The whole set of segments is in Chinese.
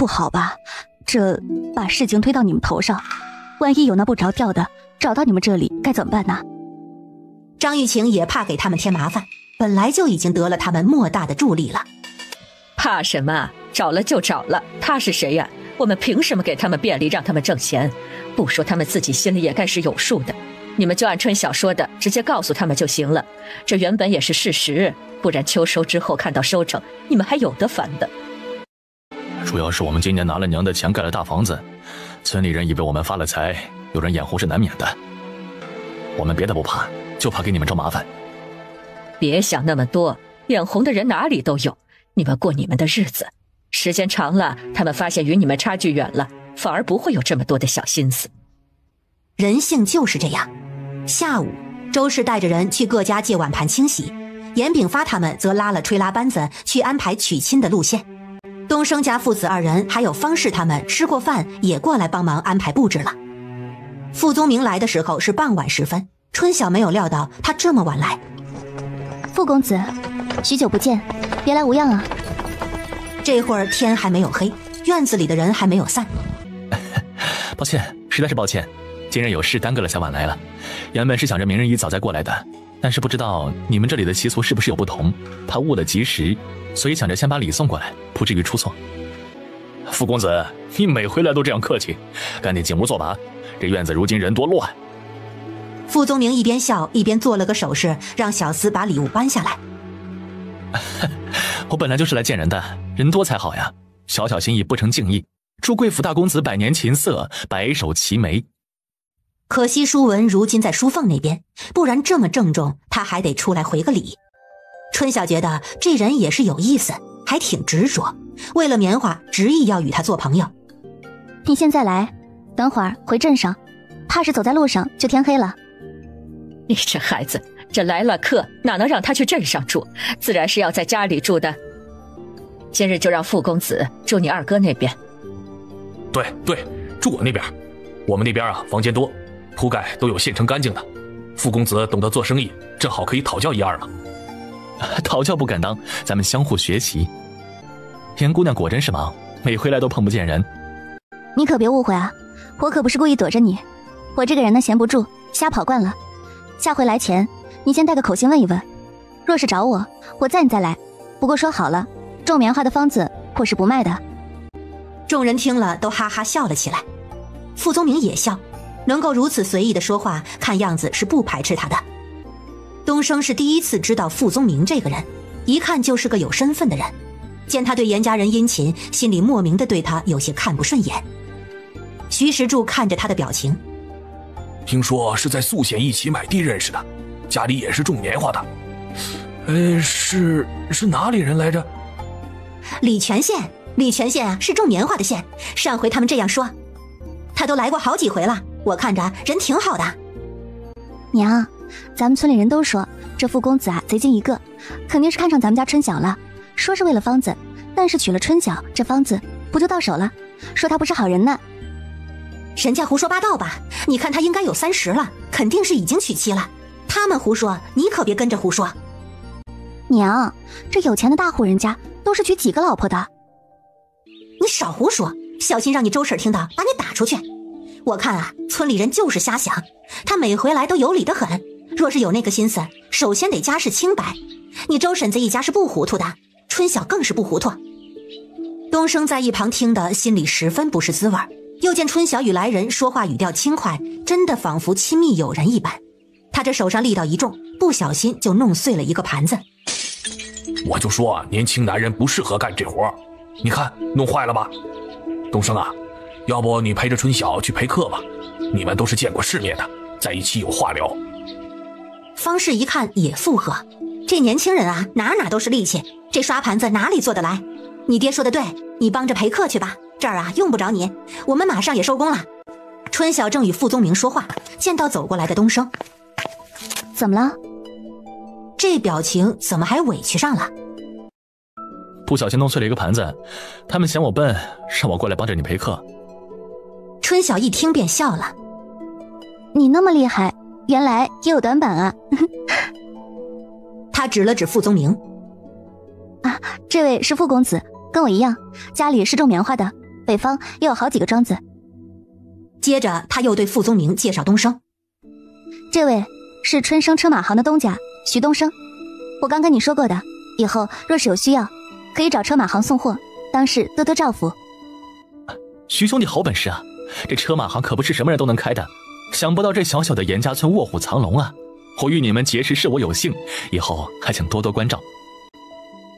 不好吧？这把事情推到你们头上，万一有那不着调的找到你们这里，该怎么办呢？张玉晴也怕给他们添麻烦，本来就已经得了他们莫大的助力了。怕什么？找了就找了，他是谁呀？我们凭什么给他们便利，让他们挣钱？不说他们自己心里也该是有数的。你们就按春晓说的，直接告诉他们就行了。这原本也是事实，不然秋收之后看到收成，你们还有得烦的。主要是我们今年拿了娘的钱盖了大房子，村里人以为我们发了财，有人眼红是难免的。我们别的不怕，就怕给你们找麻烦。别想那么多，眼红的人哪里都有，你们过你们的日子，时间长了，他们发现与你们差距远了，反而不会有这么多的小心思。人性就是这样。下午，周氏带着人去各家借碗盘清洗，严炳发他们则拉了吹拉班子去安排娶亲的路线。东升家父子二人还有方氏他们吃过饭也过来帮忙安排布置了。傅宗明来的时候是傍晚时分，春晓没有料到他这么晚来。傅公子，许久不见，别来无恙啊。这会儿天还没有黑，院子里的人还没有散。抱歉，实在是抱歉，今日有事耽搁了才晚来了。原本是想着明日一早再过来的，但是不知道你们这里的习俗是不是有不同，怕误了吉时，所以想着先把礼送过来，不至于出错。傅公子，你每回来都这样客气，赶紧进屋坐吧，这院子如今人多乱。傅宗明一边笑一边做了个手势，让小厮把礼物搬下来。我本来就是来见人的，人多才好呀，小小心意不成敬意，祝贵府大公子百年琴瑟，白首齐眉。可惜书文如今在书凤那边，不然这么郑重，他还得出来回个礼。春晓觉得这人也是有意思，还挺执着，为了棉花执意要与他做朋友。你现在来，等会儿回镇上，怕是走在路上就天黑了。你这孩子，这来了客哪能让他去镇上住，自然是要在家里住的。今日就让傅公子住你二哥那边。对，住我那边。我们那边啊，房间多，铺盖都有现成干净的。傅公子懂得做生意，正好可以讨教一二嘛。讨教不敢当，咱们相互学习。严姑娘果真是忙，每回来都碰不见人。你可别误会啊，我可不是故意躲着你，我这个人呢闲不住，瞎跑惯了。下回来前，你先带个口信问一问，若是找我，我载你再来。不过说好了，种棉花的方子我是不卖的。众人听了都哈哈笑了起来，傅宗明也笑，能够如此随意的说话，看样子是不排斥他的。东升是第一次知道傅宗明这个人，一看就是个有身份的人，见他对严家人殷勤，心里莫名的对他有些看不顺眼。徐石柱看着他的表情，听说是在宿县一起买地认识的，家里也是种棉花的。是哪里人来着？礼泉县啊，是种棉花的县。上回他们这样说，他都来过好几回了，我看着人挺好的。娘，咱们村里人都说这傅公子啊贼精一个，肯定是看上咱们家春晓了，说是为了方子，但是娶了春晓，这方子不就到手了？说他不是好人呢。人家胡说八道吧，你看他应该有30了，肯定是已经娶妻了。他们胡说，你可别跟着胡说。娘，这有钱的大户人家都是娶几个老婆的。你少胡说，小心让你周婶听到把你打出去。我看啊，村里人就是瞎想，他每回来都有理得很，若是有那个心思，首先得家世清白。你周婶子一家是不糊涂的，春晓更是不糊涂。东升在一旁听得心里十分不是滋味，又见春晓与来人说话语调轻快，真的仿佛亲密友人一般。他这手上力道一重，不小心就弄碎了一个盘子。我就说年轻男人不适合干这活，你看弄坏了吧。东升啊，要不你陪着春晓去陪客吧，你们都是见过世面的，在一起有话聊。方氏一看也附和，这年轻人啊，哪都是力气，这刷盘子哪里做得来。你爹说的对，你帮着陪客去吧，这儿啊用不着你，我们马上也收工了。春晓正与傅宗明说话，见到走过来的东升。怎么了？这表情怎么还委屈上了？不小心弄碎了一个盘子，他们嫌我笨，让我过来帮着你陪客。春晓一听便笑了，你那么厉害，原来也有短板啊。他指了指傅宗明，啊，这位是傅公子，跟我一样，家里是种棉花的，北方也有好几个庄子。接着他又对傅宗明介绍东升，这位是春生车马行的东家徐东升，我刚跟你说过的，以后若是有需要，可以找车马行送货，当是多多照拂。徐兄弟好本事啊，这车马行可不是什么人都能开的，想不到这小小的严家村卧虎藏龙啊！我与你们结识是我有幸，以后还请多多关照。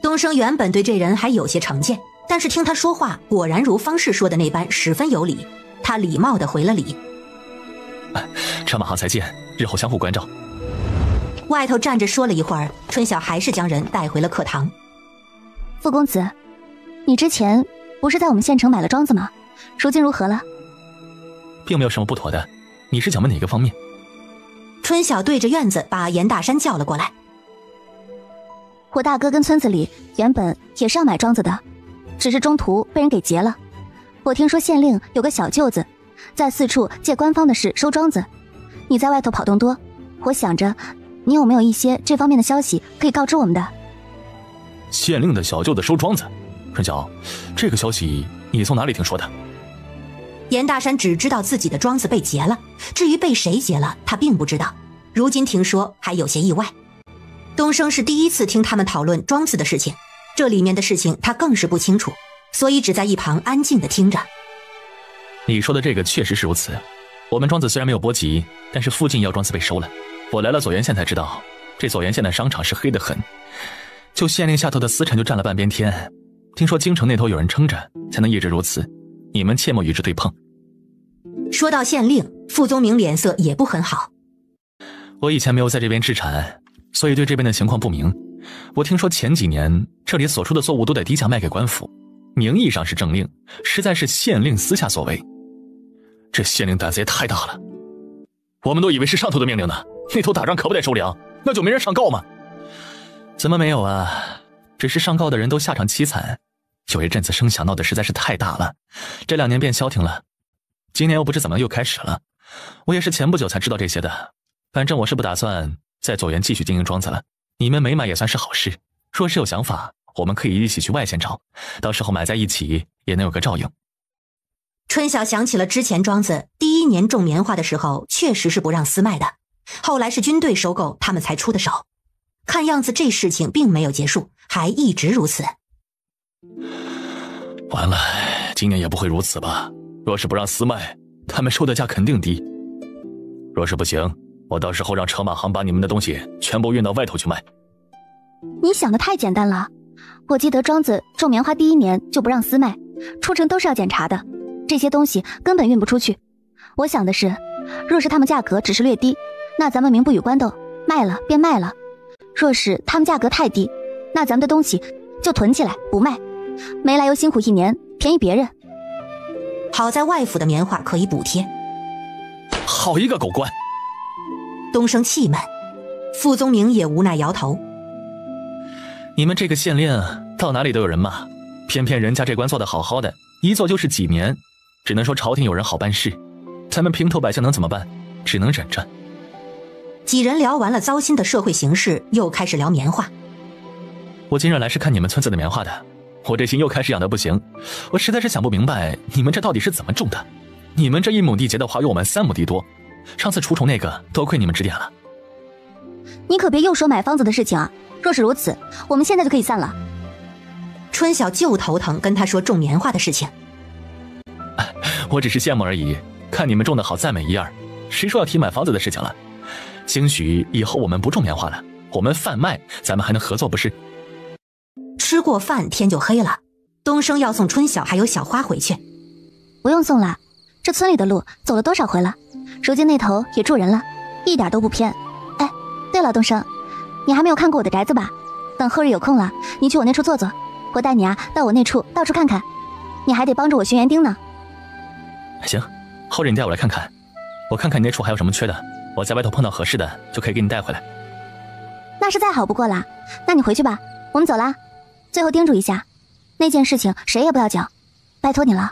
东升原本对这人还有些成见，但是听他说话果然如方士说的那般十分有理，他礼貌地回了礼。车马行再见，日后相互关照。外头站着说了一会儿，春晓还是将人带回了课堂。傅公子，你之前不是在我们县城买了庄子吗？如今如何了？并没有什么不妥的，你是想问哪个方面？春晓对着院子把严大山叫了过来。我大哥跟村子里原本也是要买庄子的，只是中途被人给劫了。我听说县令有个小舅子在四处借官方的事收庄子，你在外头跑动多，我想着你有没有一些这方面的消息可以告知我们的？县令的小舅子收庄子，春晓，这个消息你从哪里听说的？严大山只知道自己的庄子被劫了，至于被谁劫了他并不知道，如今听说还有些意外。东升是第一次听他们讨论庄子的事情，这里面的事情他更是不清楚，所以只在一旁安静地听着。你说的这个确实是如此，我们庄子虽然没有波及，但是附近药庄子被收了。我来了左源县才知道，这左源县的商场是黑得很，就县令下头的私产就占了半边天。听说京城那头有人撑着，才能一直如此，你们切莫与之对碰。说到县令，傅宗明脸色也不很好。我以前没有在这边置产，所以对这边的情况不明。我听说前几年这里所出的作物都得低价卖给官府，名义上是政令，实在是县令私下所为。这县令胆子也太大了，我们都以为是上头的命令呢，那头打仗可不得收粮，那就没人上告吗？怎么没有啊？只是上告的人都下场凄惨，有一阵子声响闹得实在是太大了，这2年便消停了。今年又不知怎么又开始了，我也是前不久才知道这些的。反正我是不打算在左源继续经营庄子了，你们没买也算是好事。若是有想法，我们可以一起去外县找，到时候买在一起也能有个照应。春晓想起了之前庄子第1年种棉花的时候，确实是不让私卖的，后来是军队收购，他们才出的手。看样子这事情并没有结束，还一直如此。完了，今年也不会如此吧？若是不让私卖，他们收的价肯定低。若是不行，我到时候让车马行把你们的东西全部运到外头去卖。你想的太简单了，我记得庄子种棉花第1年就不让私卖，出城都是要检查的，这些东西根本运不出去。我想的是，若是他们价格只是略低，那咱们民不与官斗，卖了便卖了。若是他们价格太低，那咱们的东西就囤起来不卖，没来由辛苦1年，便宜别人。好在外府的棉花可以补贴。好一个狗官！东升气闷，傅宗明也无奈摇头。你们这个县令到哪里都有人骂，偏偏人家这官做得好好的，一做就是几年，只能说朝廷有人好办事，咱们平头百姓能怎么办？只能忍着。几人聊完了糟心的社会形势，又开始聊棉花。我今日来是看你们村子的棉花的，我这心又开始痒得不行，我实在是想不明白你们这到底是怎么种的。你们这1亩地结的花有我们3亩地多，上次除虫那个多亏你们指点了。你可别又说买房子的事情啊，若是如此，我们现在就可以散了。春晓就头疼跟他说种棉花的事情。我只是羡慕而已，看你们种得好赞美一二，谁说要提买房子的事情了？兴许以后我们不种棉花了，我们贩卖，咱们还能合作不是？吃过饭天就黑了，东升要送春晓还有小花回去。不用送了，这村里的路走了多少回了，如今那头也住人了，一点都不偏。哎，对了，东升，你还没有看过我的宅子吧？等后日有空了，你去我那处坐坐，我带你到我那处到处看看，你还得帮着我寻园丁呢。行，后日你带我来看看，我看看你那处还有什么缺的，我在外头碰到合适的就可以给你带回来。那是再好不过啦，那你回去吧，我们走啦。最后叮嘱一下，那件事情谁也不要讲，拜托你了。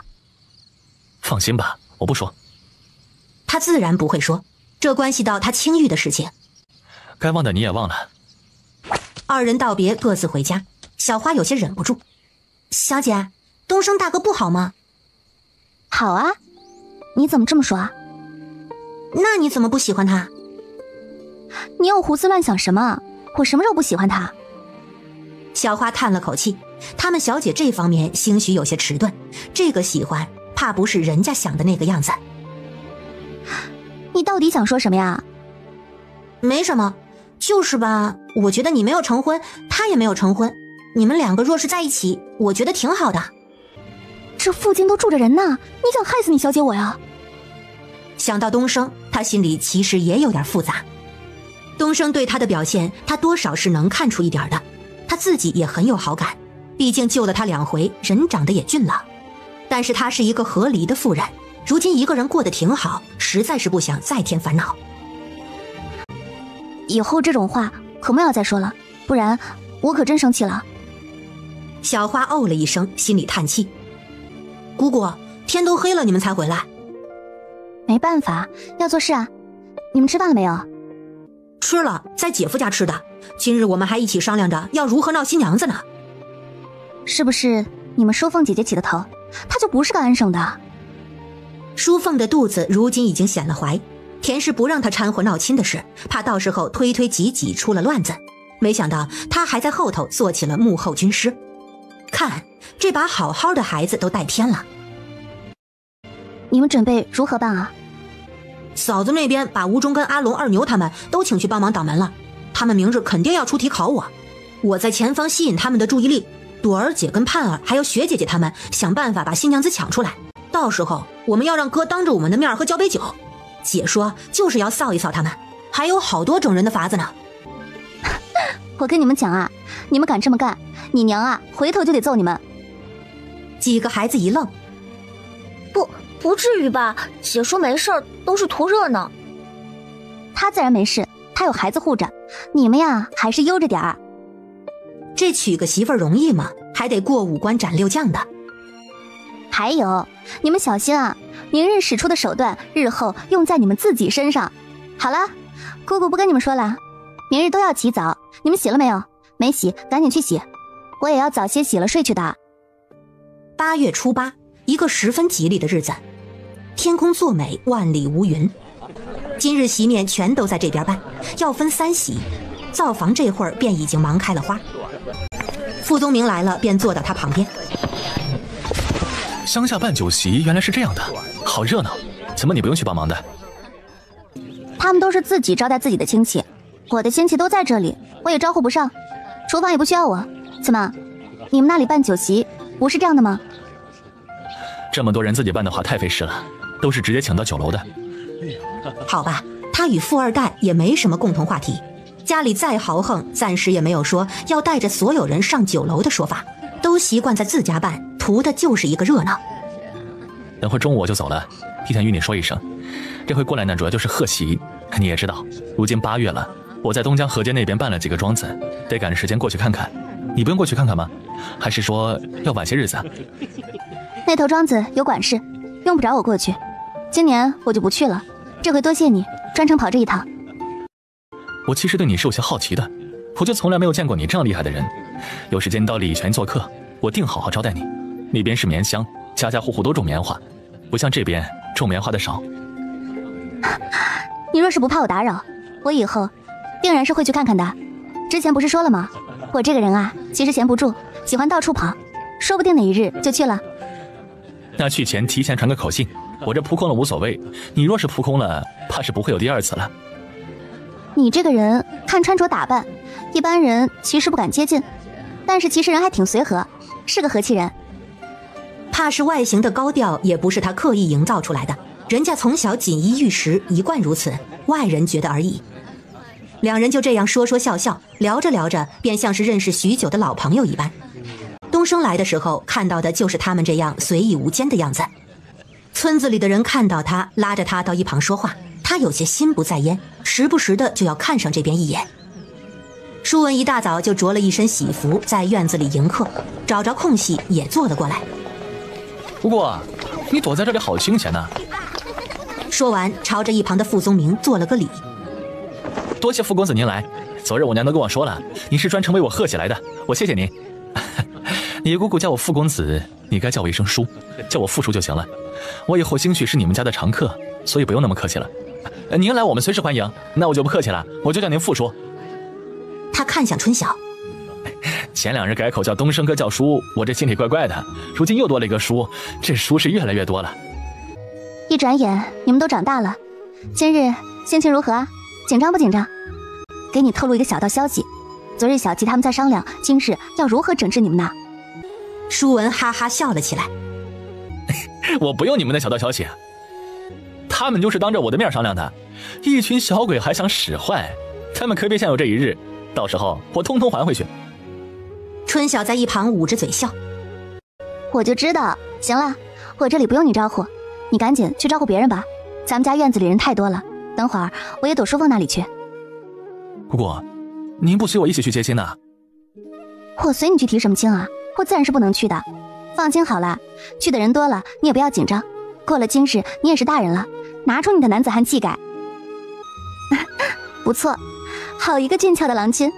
放心吧，我不说。他自然不会说，这关系到他清誉的事情。该忘的你也忘了。二人道别，各自回家。小花有些忍不住：小姐，东升大哥不好吗？好啊，你怎么这么说啊？那你怎么不喜欢他？你又胡思乱想什么？我什么时候不喜欢他？小花叹了口气，她们小姐这方面兴许有些迟钝，这个喜欢怕不是人家想的那个样子。你到底想说什么呀？没什么，就是吧，我觉得你没有成婚，他也没有成婚，你们两个若是在一起，我觉得挺好的。这附近都住着人呢，你想害死你小姐我呀？想到东升，他心里其实也有点复杂。东升对他的表现，他多少是能看出一点的，他自己也很有好感，毕竟救了他2回，人长得也俊了。但是他是一个合离的妇人，如今一个人过得挺好，实在是不想再添烦恼。以后这种话可不要再说了，不然我可真生气了。小花哦了一声，心里叹气。姑姑，天都黑了你们才回来？没办法，要做事啊。你们吃饭了没有？吃了，在姐夫家吃的。今日我们还一起商量着要如何闹新娘子呢。是不是你们淑凤姐姐起的头？她就不是个安生的。淑凤的肚子如今已经显了怀，田氏不让她掺和闹亲的事，怕到时候推推挤挤出了乱子。没想到她还在后头做起了幕后军师。看，这把好好的孩子都带偏了。你们准备如何办啊？嫂子那边把吴忠跟阿龙、二牛他们都请去帮忙挡门了，他们明日肯定要出题考我。我在前方吸引他们的注意力，朵儿姐跟盼儿还有雪姐姐他们想办法把新娘子抢出来，到时候我们要让哥当着我们的面喝交杯酒。姐说就是要臊一臊他们，还有好多整人的法子呢。我跟你们讲啊，你们敢这么干，你娘啊回头就得揍你们。几个孩子一愣，不至于吧？姐说没事儿，都是图热闹。她自然没事，她有孩子护着，你们呀还是悠着点儿。这娶个媳妇儿容易吗？还得过5关斩6将的。还有，你们小心啊，明日使出的手段，日后用在你们自己身上。好了，姑姑不跟你们说了，明日都要起早，你们洗了没有？没洗，赶紧去洗，我也要早些洗了睡去的。8月初8，一个十分吉利的日子，天空作美，万里无云。今日席面全都在这边办，要分3席，灶房这会儿便已经忙开了花。傅宗明来了，便坐到他旁边。乡下办酒席原来是这样的，好热闹，怎么你不用去帮忙的？他们都是自己招待自己的亲戚，我的亲戚都在这里，我也招呼不上，厨房也不需要我。怎么，你们那里办酒席不是这样的吗？这么多人自己办的话太费事了，都是直接请到酒楼的。好吧，他与富二代也没什么共同话题，家里再豪横，暂时也没有说要带着所有人上酒楼的说法，都习惯在自家办，图的就是一个热闹。等会中午我就走了，提前与你说一声，这回过来呢主要就是贺喜。你也知道，如今8月了，我在东江河街那边办了几个庄子，得赶着时间过去看看。你不用过去看看吗？还是说要晚些日子？那头庄子有管事，用不着我过去。今年我就不去了，这回多谢你专程跑这一趟。我其实对你是有些好奇的，我就从来没有见过你这样厉害的人。有时间到礼泉做客，我定好好招待你。那边是棉乡，家家户户都种棉花，不像这边种棉花的少。你若是不怕我打扰，我以后定然是会去看看的。之前不是说了吗？我这个人啊，其实闲不住，喜欢到处跑，说不定哪一日就去了。那去前提前传个口信，我这扑空了无所谓，你若是扑空了，怕是不会有第2次了。你这个人看穿着打扮，一般人其实不敢接近，但是其实人还挺随和，是个和气人。怕是外形的高调也不是他刻意营造出来的，人家从小锦衣玉食，一贯如此，外人觉得而已。两人就这样说说笑笑，聊着聊着，便像是认识许久的老朋友一般。东升来的时候看到的就是他们这样随意无间的样子。村子里的人看到他，拉着他到一旁说话，他有些心不在焉，时不时的就要看上这边一眼。舒文一大早就着了一身喜服，在院子里迎客，找着空隙也坐了过来。不过你躲在这里好清闲呢。说完朝着一旁的傅宗明做了个礼。多谢傅公子您来，昨日我娘都跟我说了，您是专程为我贺喜来的，我谢谢您。你姑姑叫我傅公子，你该叫我一声叔，叫我傅叔就行了。我以后兴许是你们家的常客，所以不用那么客气了。您来我们随时欢迎，那我就不客气了，我就叫您傅叔。他看向春晓，前2日改口叫东升哥叫叔，我这心里怪怪的，如今又多了一个叔，这叔是越来越多了。一转眼你们都长大了，今日心情如何啊？紧张不紧张？给你透露一个小道消息，昨日小吉他们在商量今日要如何整治你们呢。舒文哈哈笑了起来。我不用你们的小道消息，他们就是当着我的面商量的，一群小鬼还想使坏，他们可别想有这一日，到时候我通通还回去。春晓在一旁捂着嘴笑。我就知道，行了，我这里不用你招呼，你赶紧去招呼别人吧，咱们家院子里人太多了，等会儿我也躲书凤那里去。姑姑，您不随我一起去接亲呢？我随你去提什么亲啊，我自然是不能去的。放心好了，去的人多了你也不要紧张，过了今日你也是大人了，拿出你的男子汉气概。不错，好一个俊俏的郎君。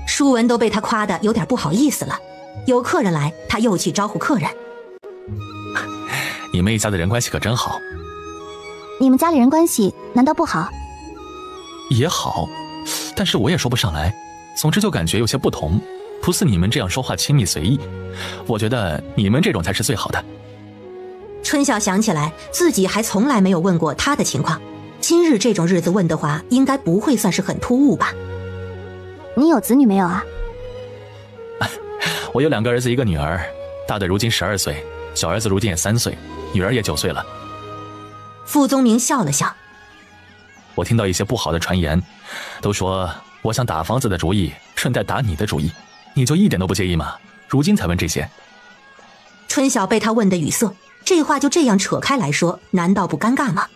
舒文都被他夸得有点不好意思了，有客人来他又去招呼客人。你们一家的人关系可真好。你们家里人关系难道不好？也好，但是我也说不上来，总之就感觉有些不同，不似你们这样说话亲密随意，我觉得你们这种才是最好的。春晓想起来自己还从来没有问过他的情况，今日这种日子问的话应该不会算是很突兀吧。你有子女没有啊？我有2个儿子1个女儿，大的如今12岁，小儿子如今也3岁，女儿也9岁了。傅宗明笑了笑。我听到一些不好的传言，都说我想打房子的主意顺带打你的主意，你就一点都不介意吗？如今才问这些。春晓被他问得语塞，这话就这样扯开来说，难道不尴尬吗？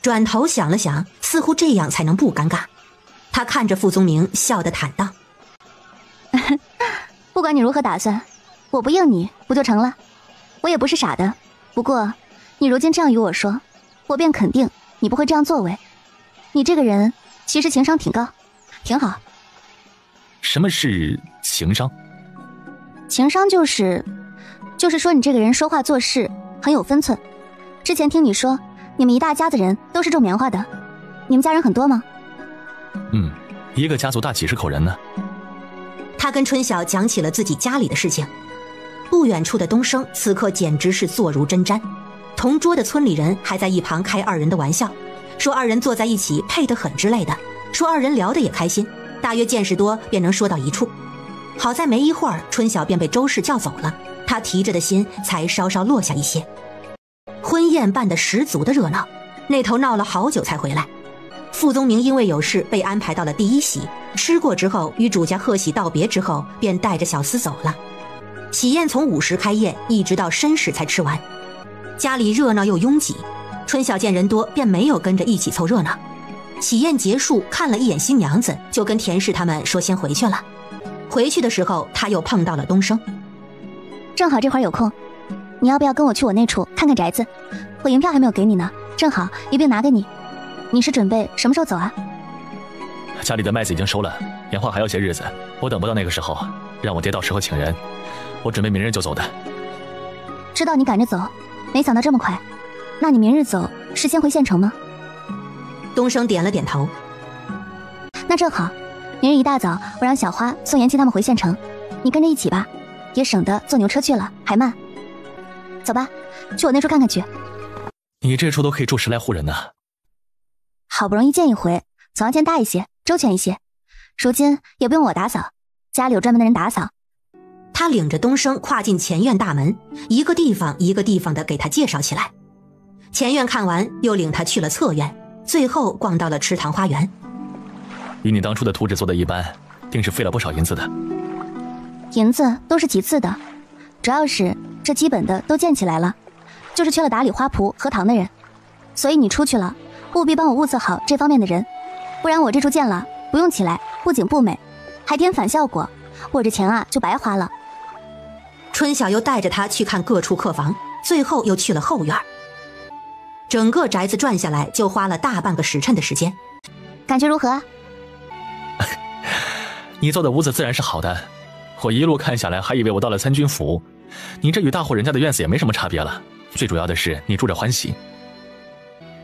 转头想了想，似乎这样才能不尴尬。他看着傅宗明，笑得坦荡。不管你如何打算，我不应你不就成了？我也不是傻的，不过你如今这样与我说，我便肯定你不会这样作为。你这个人其实情商挺高，挺好。什么是情商？情商就是说你这个人说话做事很有分寸。之前听你说你们一大家子人都是种棉花的，你们家人很多吗？一个家族大几10口人呢。他跟春晓讲起了自己家里的事情。不远处的东升此刻简直是坐如针毡，同桌的村里人还在一旁开2人的玩笑，说2人坐在一起配得很之类的，说2人聊得也开心，大约见识多便能说到一处。好在没一会儿春晓便被周氏叫走了，他提着的心才稍稍落下一些。婚宴办得十足的热闹，那头闹了好久才回来。傅宗明因为有事被安排到了第1席，吃过之后与主家贺喜道别之后，便带着小厮走了。喜宴从午时开宴，一直到申时才吃完。家里热闹又拥挤，春晓见人多便没有跟着一起凑热闹。喜宴结束，看了一眼新娘子，就跟田氏他们说先回去了。回去的时候他又碰到了东升。正好这会儿有空，你要不要跟我去我那处看看宅子？我银票还没有给你呢，正好一并拿给你。你是准备什么时候走啊？家里的麦子已经收了，年画还要些日子，我等不到那个时候，让我爹到时候请人，我准备明日就走的。知道你赶着走，没想到这么快。那你明日走是先回县城吗？东升点了点头。那正好，明日一大早我让小花送妍希他们回县城，你跟着一起吧，也省得坐牛车去了还慢。走吧，去我那处看看去。你这处都可以住10来户人呢。好不容易见一回，总要见大一些，周全一些。如今也不用我打扫，家里有专门的人打扫。他领着东升跨进前院大门，一个地方一个地方的给他介绍起来。前院看完，又领他去了侧院，最后逛到了池塘花园。与你当初的图纸做的一般，定是费了不少银子的。银子都是其次的，主要是这基本的都建起来了，就是缺了打理花圃荷塘的人。所以你出去了，务必帮我物色好这方面的人，不然我这处建了不用起来，不仅不美，还添反效果，我这钱啊就白花了。春晓又带着他去看各处客房，最后又去了后院。整个宅子转下来就花了大半个时辰的时间。感觉如何啊？你做的屋子自然是好的，我一路看下来还以为我到了参军府，你这与大户人家的院子也没什么差别了。最主要的是你住着欢喜。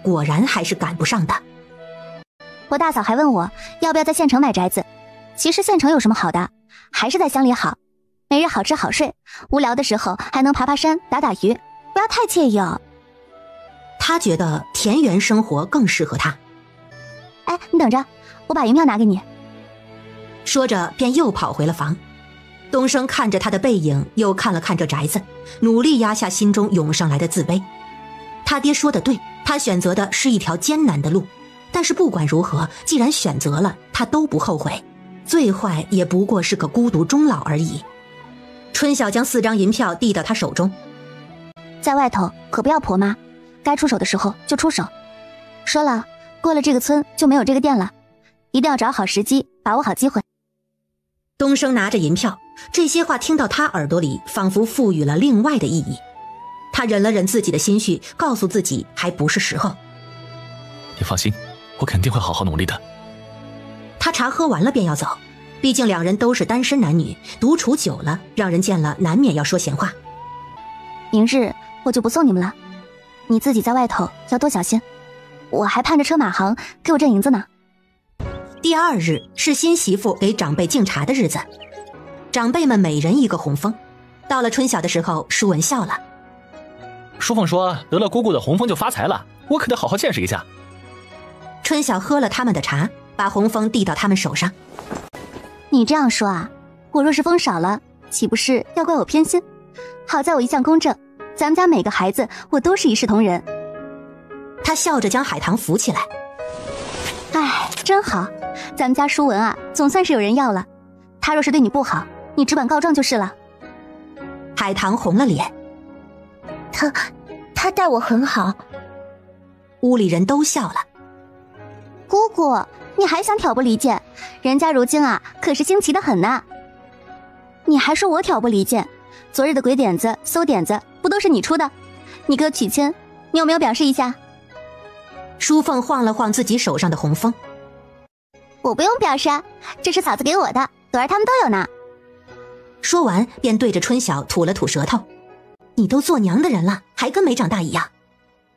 果然还是赶不上的。我大嫂还问我要不要在县城买宅子，其实县城有什么好的，还是在乡里好，每日好吃好睡，无聊的时候还能爬爬山打打鱼，不要太惬意哦。他觉得田园生活更适合他。哎，你等着，我把银票拿给你。说着便又跑回了房。东升看着他的背影，又看了看这宅子，努力压下心中涌上来的自卑。他爹说的对，他选择的是一条艰难的路，但是不管如何，既然选择了，他都不后悔，最坏也不过是个孤独终老而已。春晓将4张银票递到他手中。在外头可不要婆妈，该出手的时候就出手。说了，过了这个村就没有这个店了，一定要找好时机，把握好机会。东升拿着银票，这些话听到他耳朵里，仿佛赋予了另外的意义。他忍了忍自己的心绪，告诉自己还不是时候。你放心，我肯定会好好努力的。他茶喝完了便要走，毕竟两人都是单身男女，独处久了，让人见了难免要说闲话。明日我就不送你们了，你自己在外头要多小心，我还盼着车马行给我挣银子呢。第2日是新媳妇给长辈敬茶的日子，长辈们每人一个红封。到了春晓的时候，舒文笑了。淑凤说得了姑姑的红封就发财了，我可得好好见识一下。春晓喝了他们的茶，把红封递到他们手上。你这样说啊，我若是封少了，岂不是要怪我偏心？好在我一向公正，咱们家每个孩子我都是一视同仁。他笑着将海棠扶起来。哎，真好，咱们家舒文啊，总算是有人要了。他若是对你不好，你只管告状就是了。海棠红了脸。他待我很好。屋里人都笑了。姑姑，你还想挑拨离间？人家如今啊，可是兴奇的很呢。你还说我挑拨离间？昨日的鬼点子、馊点子，不都是你出的？你给我娶亲，你有没有表示一下？淑凤晃了晃自己手上的红封。我不用表示啊，这是嫂子给我的，朵儿他们都有呢。说完便对着春晓吐了吐舌头。你都做娘的人了，还跟没长大一样。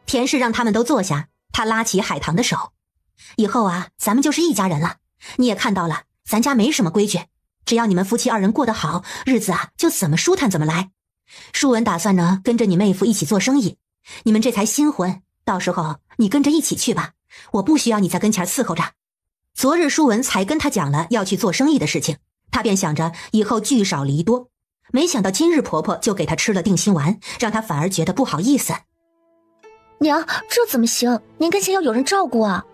田氏让他们都坐下，他拉起海棠的手。以后啊，咱们就是一家人了。你也看到了，咱家没什么规矩，只要你们夫妻2人过得好，日子啊就怎么舒坦怎么来。舒文打算呢跟着你妹夫一起做生意，你们这才新婚，到时候你跟着一起去吧，我不需要你在跟前伺候着。昨日舒文才跟他讲了要去做生意的事情，他便想着以后聚少离多，没想到今日婆婆就给他吃了定心丸，让他反而觉得不好意思。娘，这怎么行？您跟前要有人照顾啊。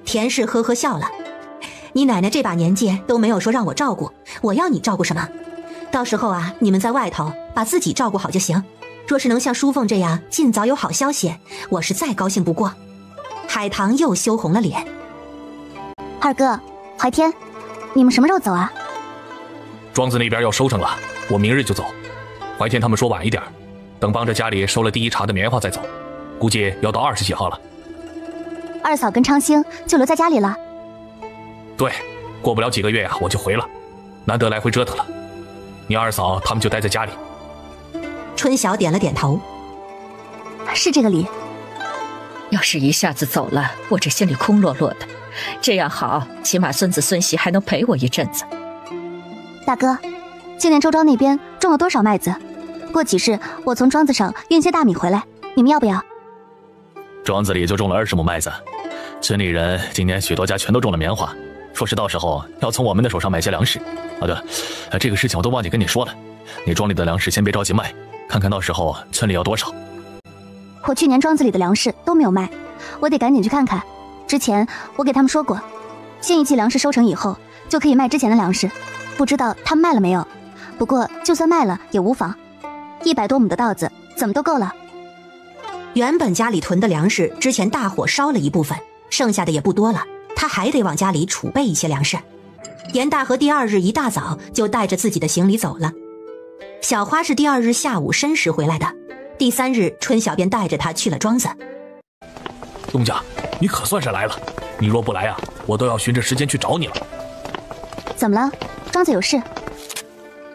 田氏呵呵笑了。你奶奶这把年纪都没有说让我照顾，我要你照顾什么？到时候啊，你们在外头把自己照顾好就行。若是能像淑凤这样尽早有好消息，我是再高兴不过。海棠又羞红了脸。二哥，怀天，你们什么时候走啊？庄子那边要收成了，我明日就走。怀天他们说晚一点，等帮着家里收了第1茬的棉花再走，估计要到20几号了。二嫂跟昌兴就留在家里了。对，过不了几个月呀，我就回了，难得来回折腾了。你二嫂他们就待在家里。春晓点了点头。是这个理。要是一下子走了，我这心里空落落的。这样好，起码孙子孙媳还能陪我一阵子。大哥，今年周庄那边种了多少麦子？过几日我从庄子上运些大米回来，你们要不要？庄子里就种了20亩麦子，村里人今年许多家全都种了棉花，说是到时候要从我们的手上买些粮食。啊对了，这个事情我都忘记跟你说了，你庄里的粮食先别着急卖，看看到时候村里要多少。我去年庄子里的粮食都没有卖，我得赶紧去看看。之前我给他们说过，新一期粮食收成以后就可以卖之前的粮食，不知道他们卖了没有。不过就算卖了也无妨，100多亩的稻子怎么都够了。原本家里囤的粮食之前大火烧了一部分，剩下的也不多了，他还得往家里储备一些粮食。严大和第2日一大早就带着自己的行李走了。小花是第2日下午申时回来的，第3日春晓便带着他去了庄子。东家，你可算是来了，你若不来啊，我都要寻着时间去找你了。怎么了？庄子有事？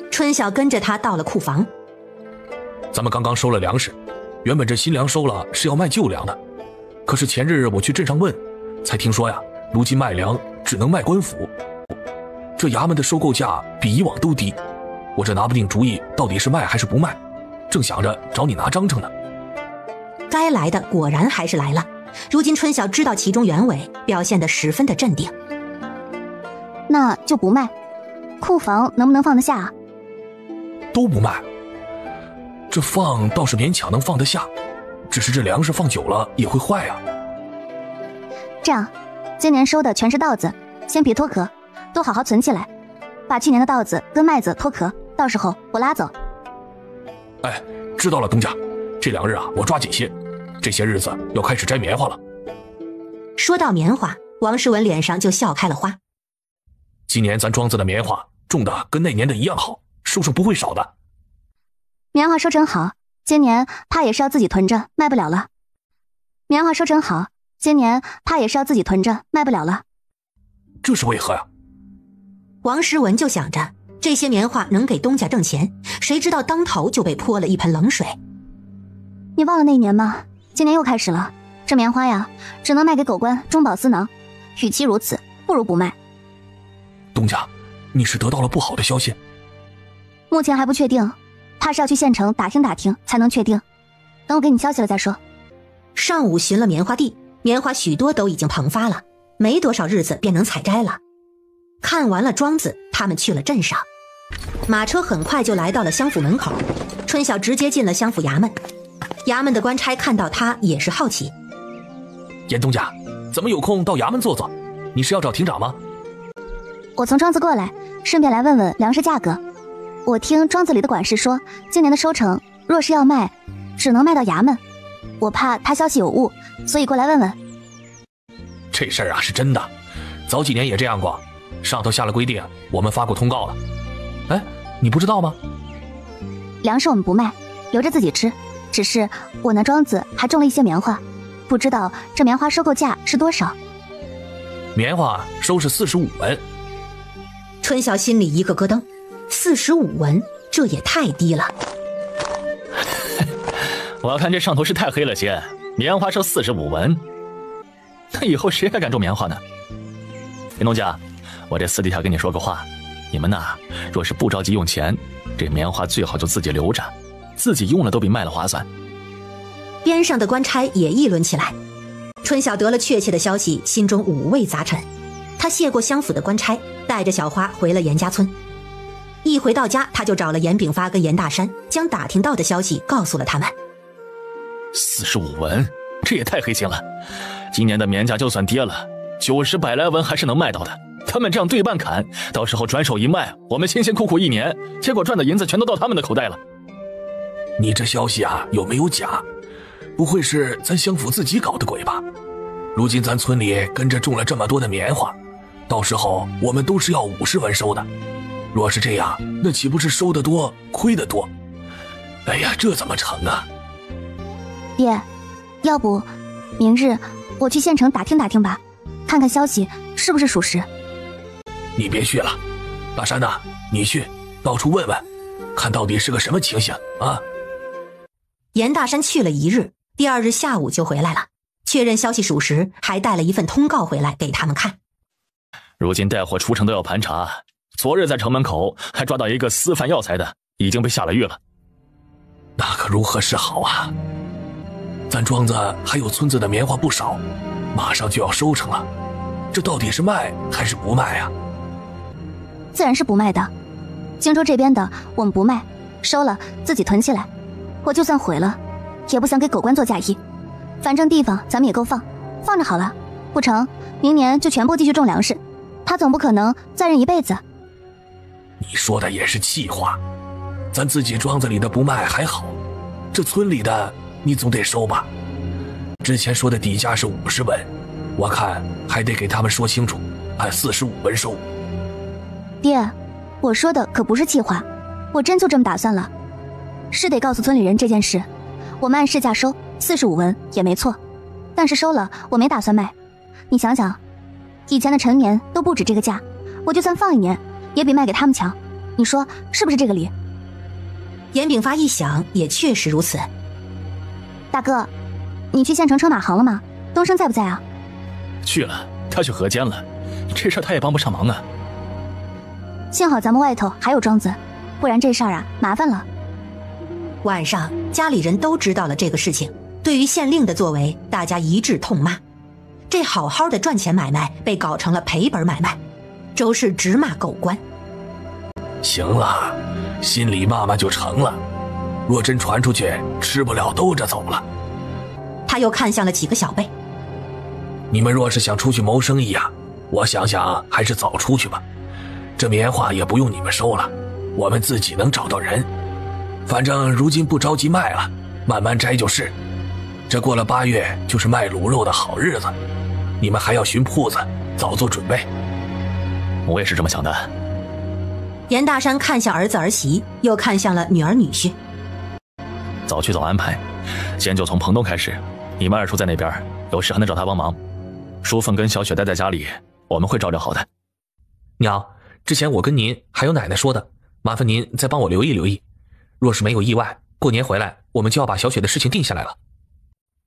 春晓跟着他到了库房，咱们刚刚收了粮食，原本这新粮收了是要卖旧粮的，可是前日我去镇上问，才听说呀，如今卖粮只能卖官府，这衙门的收购价比以往都低，我这拿不定主意，到底是卖还是不卖，正想着找你拿章程呢。该来的果然还是来了。如今春晓知道其中原委，表现得十分的镇定。那就不卖，库房能不能放得下啊？都不卖，这放倒是勉强能放得下，只是这粮食放久了也会坏啊。这样，今年收的全是稻子，先别脱壳，都好好存起来，把去年的稻子跟麦子脱壳，到时候我拉走。哎，知道了，东家，这2日啊，我抓紧些，这些日子要开始摘棉花了。说到棉花，王诗文脸上就笑开了花。今年咱庄子的棉花种的跟那年的一样好，收成不会少的。棉花收成好，今年怕也是要自己囤着，卖不了了。棉花收成好，今年怕也是要自己囤着，卖不了了。这是为何呀？王诗文就想着这些棉花能给东家挣钱，谁知道当头就被泼了一盆冷水。你忘了那一年吗？今年又开始了，这棉花呀，只能卖给狗官中饱私囊，与其如此，不如不卖。东家，你是得到了不好的消息？目前还不确定，怕是要去县城打听打听才能确定。等我给你消息了再说。上午巡了棉花地，棉花许多都已经膨发了，没多少日子便能采摘了。看完了庄子，他们去了镇上。马车很快就来到了乡府门口，春晓直接进了乡府衙门。衙门的官差看到他也是好奇。严东家，怎么有空到衙门坐坐？你是要找庭长吗？我从庄子过来，顺便来问问粮食价格。我听庄子里的管事说，今年的收成若是要卖，只能卖到衙门。我怕他消息有误，所以过来问问。这事儿啊是真的，早几年也这样过，上头下了规定，我们发过通告了。哎，你不知道吗？粮食我们不卖，留着自己吃。只是我那庄子还种了一些棉花，不知道这棉花收购价是多少。棉花收是45文。春晓心里一个咯噔，45文，这也太低了。我要看这上头是太黑了些，棉花收45文，那以后谁还敢种棉花呢？林东家，我这私底下跟你说个话，你们呐，若是不着急用钱，这棉花最好就自己留着，自己用了都比卖了划算。边上的官差也议论起来。春晓得了确切的消息，心中五味杂陈。他谢过乡府的官差，带着小花回了严家村。一回到家，他就找了严炳发跟严大山，将打听到的消息告诉了他们。45文，这也太黑心了。今年的棉价就算跌了，90、100来文还是能卖到的。他们这样对半砍，到时候转手一卖，我们辛辛苦苦一年，结果赚的银子全都到他们的口袋了。你这消息啊，有没有假？不会是咱乡府自己搞的鬼吧？如今咱村里跟着种了这么多的棉花，到时候我们都是要50文收的。若是这样，那岂不是收得多，亏得多？哎呀，这怎么成啊？爹，要不明日我去县城打听打听吧，看看消息是不是属实。你别去了，大山呐，你去到处问问，看到底是个什么情形啊？严大山去了一日，第2日下午就回来了，确认消息属实，还带了一份通告回来给他们看。如今带货出城都要盘查，昨日在城门口还抓到一个私贩药材的，已经被下了狱了。那可如何是好啊？咱庄子还有村子的棉花不少，马上就要收成了，这到底是卖还是不卖啊？自然是不卖的，荆州这边的我们不卖，收了自己囤起来。我就算毁了，也不想给狗官做嫁衣。反正地方咱们也够放，放着好了。不成，明年就全部继续种粮食，他总不可能再忍一辈子。你说的也是气话，咱自己庄子里的不卖还好，这村里的你总得收吧？之前说的底价是50文，我看还得给他们说清楚，按45文收。爹，我说的可不是气话，我真就这么打算了。是得告诉村里人这件事，我们按市价收45文也没错，但是收了我没打算卖。你想想，以前的陈年都不止这个价，我就算放1年，也比卖给他们强。你说是不是这个理？严炳发一想，也确实如此。大哥，你去县城车马行了吗？东升在不在啊？去了，他去河间了，这事他也帮不上忙啊。幸好咱们外头还有庄子，不然这事儿啊麻烦了。晚上家里人都知道了这个事情，对于县令的作为，大家一致痛骂。这好好的赚钱买卖被搞成了赔本买卖，周氏直骂狗官。行了，心里骂骂就成了，若真传出去，吃不了兜着走了。他又看向了几个小辈，你们若是想出去谋生意啊，我想想还是早出去吧。这棉花也不用你们收了，我们自己能找到人。反正如今不着急卖了，慢慢摘就是。这过了8月就是卖卤肉的好日子，你们还要寻铺子，早做准备。我也是这么想的。严大山看向儿子儿媳，又看向了女儿女婿。早去早安排，先就从彭东开始。你们二叔在那边，有事还能找他帮忙。淑凤跟小雪待在家里，我们会照料好的。娘，之前我跟您还有奶奶说的，麻烦您再帮我留意留意。若是没有意外，过年回来我们就要把小雪的事情定下来了。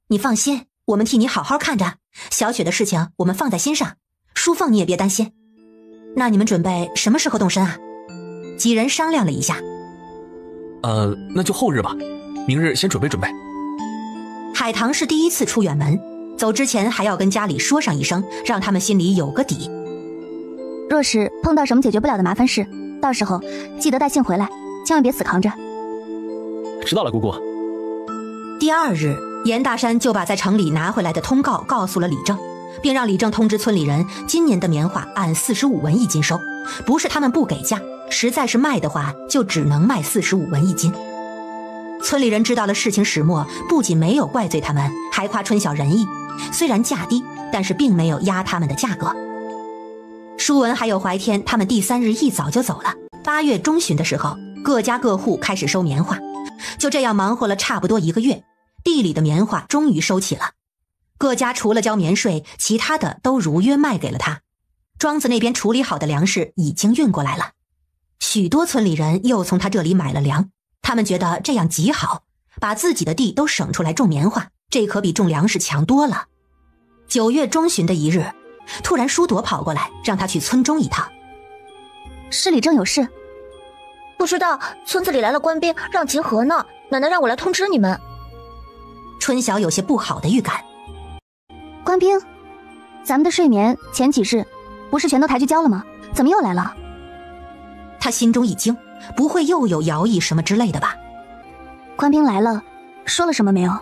你放心，我们替你好好看着，小雪的事情我们放在心上，淑凤你也别担心。那你们准备什么时候动身啊？几人商量了一下。那就后日吧，明日先准备准备。海棠是第一次出远门，走之前还要跟家里说上一声，让他们心里有个底。若是碰到什么解决不了的麻烦事，到时候记得带信回来，千万别死扛着。知道了，姑姑。第2日，严大山就把在城里拿回来的通告告诉了李正，并让李正通知村里人，今年的棉花按45文一斤收，不是他们不给价，实在是卖的话就只能卖45文一斤。村里人知道了事情始末，不仅没有怪罪他们，还夸春晓仁义，虽然价低，但是并没有压他们的价格。舒文还有怀天他们第3日一早就走了。8月中旬的时候，各家各户开始收棉花，就这样忙活了差不多1个月，地里的棉花终于收起了。各家除了交棉税，其他的都如约卖给了他。庄子那边处理好的粮食已经运过来了，许多村里人又从他这里买了粮，他们觉得这样极好，把自己的地都省出来种棉花，这可比种粮食强多了。9月中旬的一日，突然舒朵跑过来，让他去村中一趟。市里正有事。不知道，村子里来了官兵，让集合呢。奶奶让我来通知你们。春晓有些不好的预感。官兵？咱们的睡眠前几日不是全都抬去交了吗？怎么又来了？他心中一惊，不会又有徭役什么之类的吧？官兵来了，说了什么没有？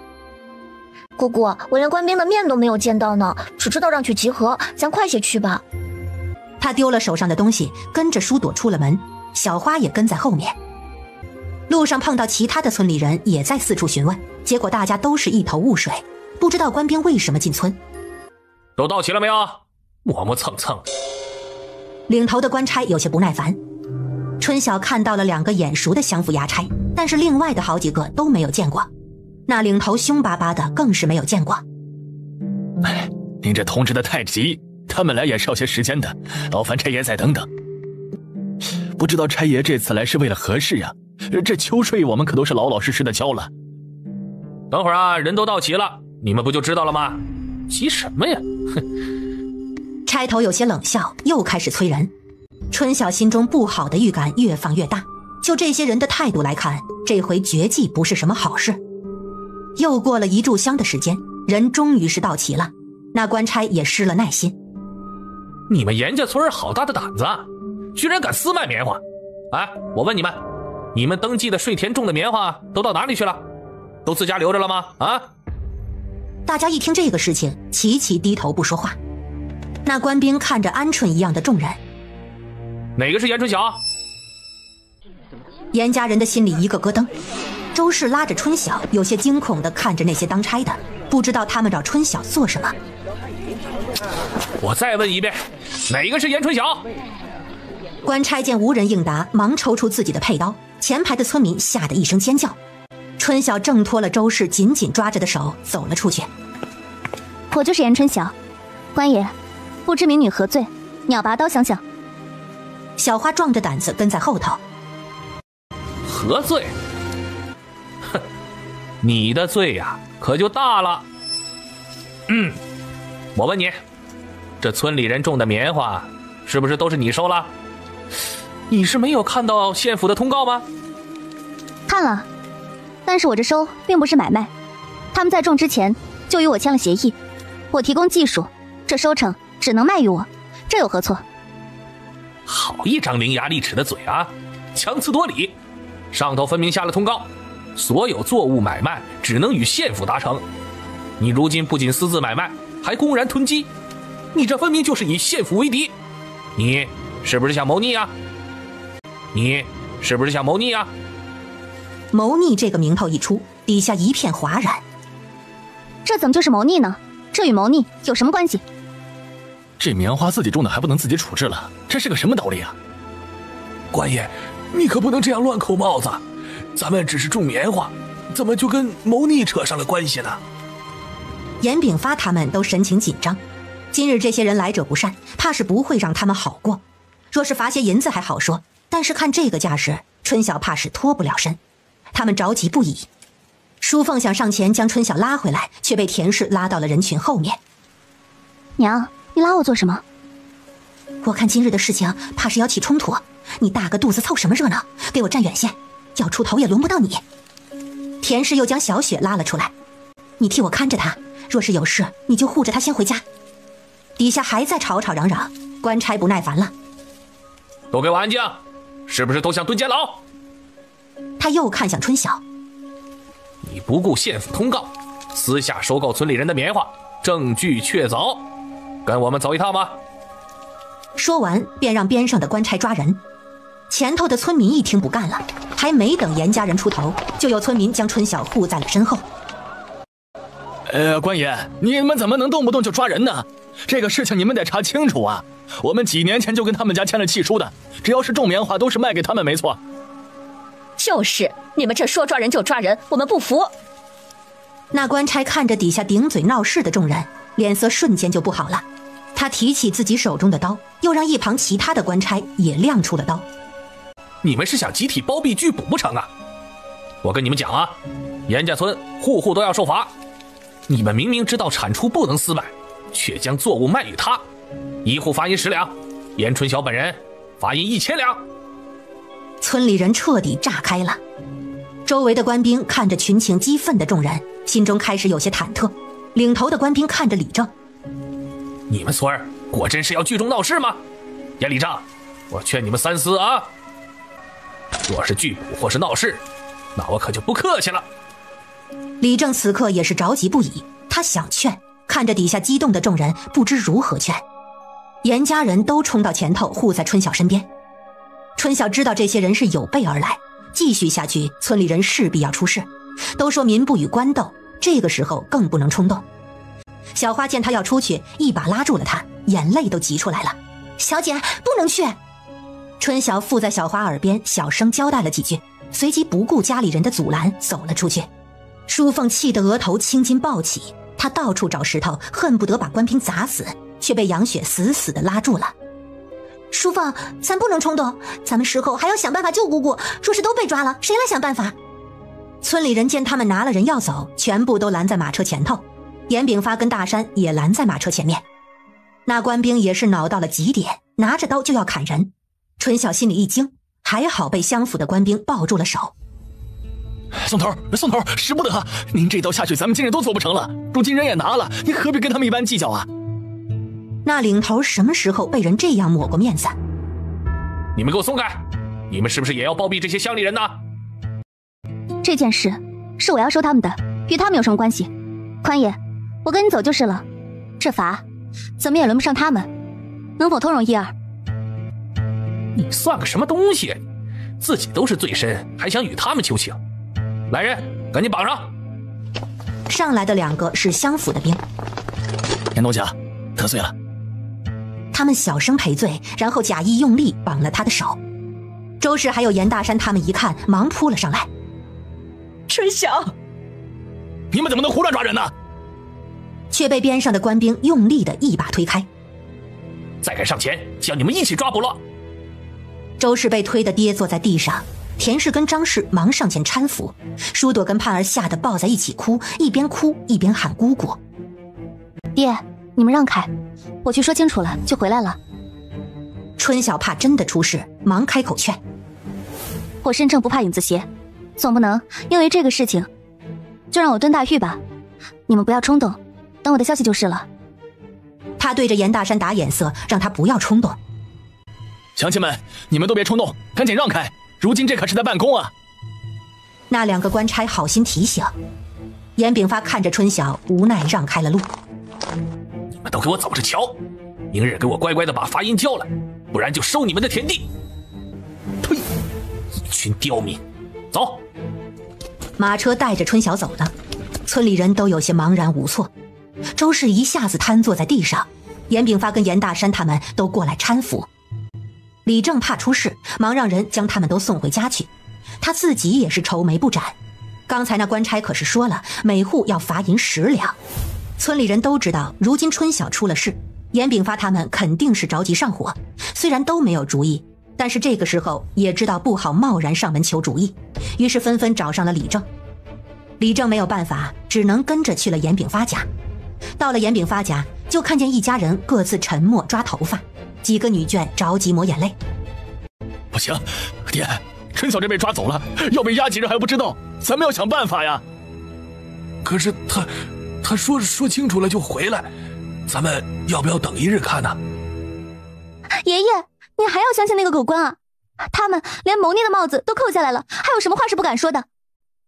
姑姑，我连官兵的面都没有见到呢，只知道让去集合，咱快些去吧。他丢了手上的东西，跟着舒朵出了门，小花也跟在后面。路上碰到其他的村里人也在四处询问，结果大家都是一头雾水，不知道官兵为什么进村。都到齐了没有？磨磨蹭蹭。领头的官差有些不耐烦。春晓看到了2个眼熟的相府衙差，但是另外的好几个都没有见过。那领头凶巴巴的更是没有见过。哎，您这通知的太急，他们来也是要些时间的，劳烦差爷再等等。不知道差爷这次来是为了何事呀？这秋税我们可都是老老实实的交了。等会儿啊，人都到齐了，你们不就知道了吗？急什么呀？哼！差头有些冷笑，又开始催人。春晓心中不好的预感越放越大，就这些人的态度来看，这回绝技不是什么好事。又过了1炷香的时间，人终于是到齐了，那官差也失了耐心。你们严家村好大的胆子，居然敢私卖棉花！哎，我问你们，你们登记的税田种的棉花都到哪里去了？都自家留着了吗？啊！大家一听这个事情，齐齐低头不说话。那官兵看着鹌鹑一样的众人，哪个是严春晓？严家人的心里一个咯噔。周氏拉着春晓，有些惊恐地看着那些当差的，不知道他们找春晓做什么。我再问一遍，哪个是严春晓？官差见无人应答，忙抽出自己的佩刀。前排的村民吓得一声尖叫。春晓挣脱了周氏紧紧抓着的手，走了出去。我就是严春晓，官爷，不知民女何罪？鸟拔刀相向。小花壮着胆子跟在后头。何罪？你的罪呀，可就大了。我问你，这村里人种的棉花，是不是都是你收了？你是没有看到县府的通告吗？看了，但是我这收并不是买卖，他们在种之前就与我签了协议，我提供技术，这收成只能卖于我，这有何错？好一张伶牙俐齿的嘴啊，强词夺理！上头分明下了通告，所有作物买卖只能与县府达成。你如今不仅私自买卖，还公然囤积，你这分明就是以县府为敌！你是不是想谋逆啊？谋逆这个名头一出，底下一片哗然。这怎么就是谋逆呢？这与谋逆有什么关系？这棉花自己种的还不能自己处置了，这是个什么道理啊？官爷，你可不能这样乱扣帽子，咱们只是种棉花，怎么就跟谋逆扯上了关系呢？严炳发他们都神情紧张，今日这些人来者不善，怕是不会让他们好过。若是罚些银子还好说，但是看这个架势，春晓怕是脱不了身。他们着急不已。淑凤想上前将春晓拉回来，却被田氏拉到了人群后面。娘，你拉我做什么？我看今日的事情怕是要起冲突，你大个肚子凑什么热闹？给我站远些，要出头也轮不到你。田氏又将小雪拉了出来，你替我看着她，若是有事你就护着她先回家。底下还在吵吵嚷嚷，官差不耐烦了，都给我安静，是不是都想蹲监牢？他又看向春晓，你不顾县府通告，私下收购村里人的棉花，证据确凿，跟我们走一趟吧。说完便让边上的官差抓人。前头的村民一听不干了，还没等严家人出头，就有村民将春晓护在了身后。官爷，你们怎么能动不动就抓人呢？这个事情你们得查清楚啊！我们几年前就跟他们家签了契书的，只要是种棉花都是卖给他们没错。就是你们这说抓人就抓人，我们不服。那官差看着底下顶嘴闹事的众人，脸色瞬间就不好了。他提起自己手中的刀，又让一旁其他的官差也亮出了刀。你们是想集体包庇拒捕不成啊？我跟你们讲啊，严家村户户都要受罚。你们明明知道产出不能私买，却将作物卖与他，一户罚银10两，严春晓本人罚银1000两。村里人彻底炸开了，周围的官兵看着群情激愤的众人，心中开始有些忐忑。领头的官兵看着李正，你们村儿果真是要聚众闹事吗？严李正，我劝你们三思啊！若是拒捕或是闹事，那我可就不客气了。李正此刻也是着急不已，他想劝，看着底下激动的众人，不知如何劝。严家人都冲到前头护在春晓身边。春晓知道这些人是有备而来，继续下去村里人势必要出事。都说民不与官斗，这个时候更不能冲动。小花见他要出去，一把拉住了他，眼泪都急出来了。小姐不能去。春晓附在小花耳边小声交代了几句，随即不顾家里人的阻拦走了出去。淑凤气得额头青筋暴起，她到处找石头，恨不得把官兵砸死，却被杨雪死死地拉住了。淑凤，咱不能冲动，咱们事后还要想办法救姑姑，若是都被抓了，谁来想办法？村里人见他们拿了人要走，全部都拦在马车前头。严炳发跟大山也拦在马车前面。那官兵也是恼到了极点，拿着刀就要砍人。春晓心里一惊，还好被相府的官兵抱住了手。宋头，使不得！您这刀下去，咱们今日都做不成了。如今人也拿了，你何必跟他们一般计较啊？那领头什么时候被人这样抹过面子？你们给我松开！你们是不是也要包庇这些乡里人呢？这件事是我要收他们的，与他们有什么关系？宽爷，我跟你走就是了。这罚怎么也轮不上他们，能否通融一二？你算个什么东西？自己都是罪身，还想与他们求情？来人，赶紧绑上！上来的2个是乡府的兵。严东家得罪了。他们小声赔罪，然后假意用力绑了他的手。周氏还有严大山他们一看，忙扑了上来。春晓，你们怎么能胡乱抓人呢？却被边上的官兵用力的一把推开。再敢上前，将你们一起抓捕了！周氏被推得跌坐在地上，田氏跟张氏忙上前搀扶，舒朵跟盼儿吓得抱在一起哭，一边哭一边喊姑姑。爹，你们让开，我去说清楚了就回来了。春晓怕真的出事，忙开口劝。我身正不怕影子斜，总不能因为这个事情就让我蹲大狱吧？你们不要冲动，等我的消息就是了。他对着严大山打眼色，让他不要冲动。乡亲们，你们都别冲动，赶紧让开，如今这可是在办公啊。那2个官差好心提醒。严炳发看着春晓，无奈让开了路。你们都给我走着瞧，明日给我乖乖的把罚银交了，不然就收你们的田地。呸！一群刁民，走。马车带着春晓走了，村里人都有些茫然无措。周氏一下子瘫坐在地上，严炳发跟严大山他们都过来搀扶。李正怕出事，忙让人将他们都送回家去。他自己也是愁眉不展。刚才那官差可是说了，每户要罚银10两。村里人都知道，如今春晓出了事，严炳发他们肯定是着急上火。虽然都没有主意，但是这个时候也知道不好贸然上门求主意，于是纷纷找上了李正。李正没有办法，只能跟着去了严炳发家。到了严炳发家，就看见一家人各自沉默抓头发，几个女眷着急抹眼泪。不行，爹，春晓这被抓走了，要被押几日还不知道，咱们要想办法呀。可是他说清楚了就回来，咱们要不要等一日看呢？爷爷，你还要相信那个狗官啊？他们连谋逆的帽子都扣下来了，还有什么话是不敢说的？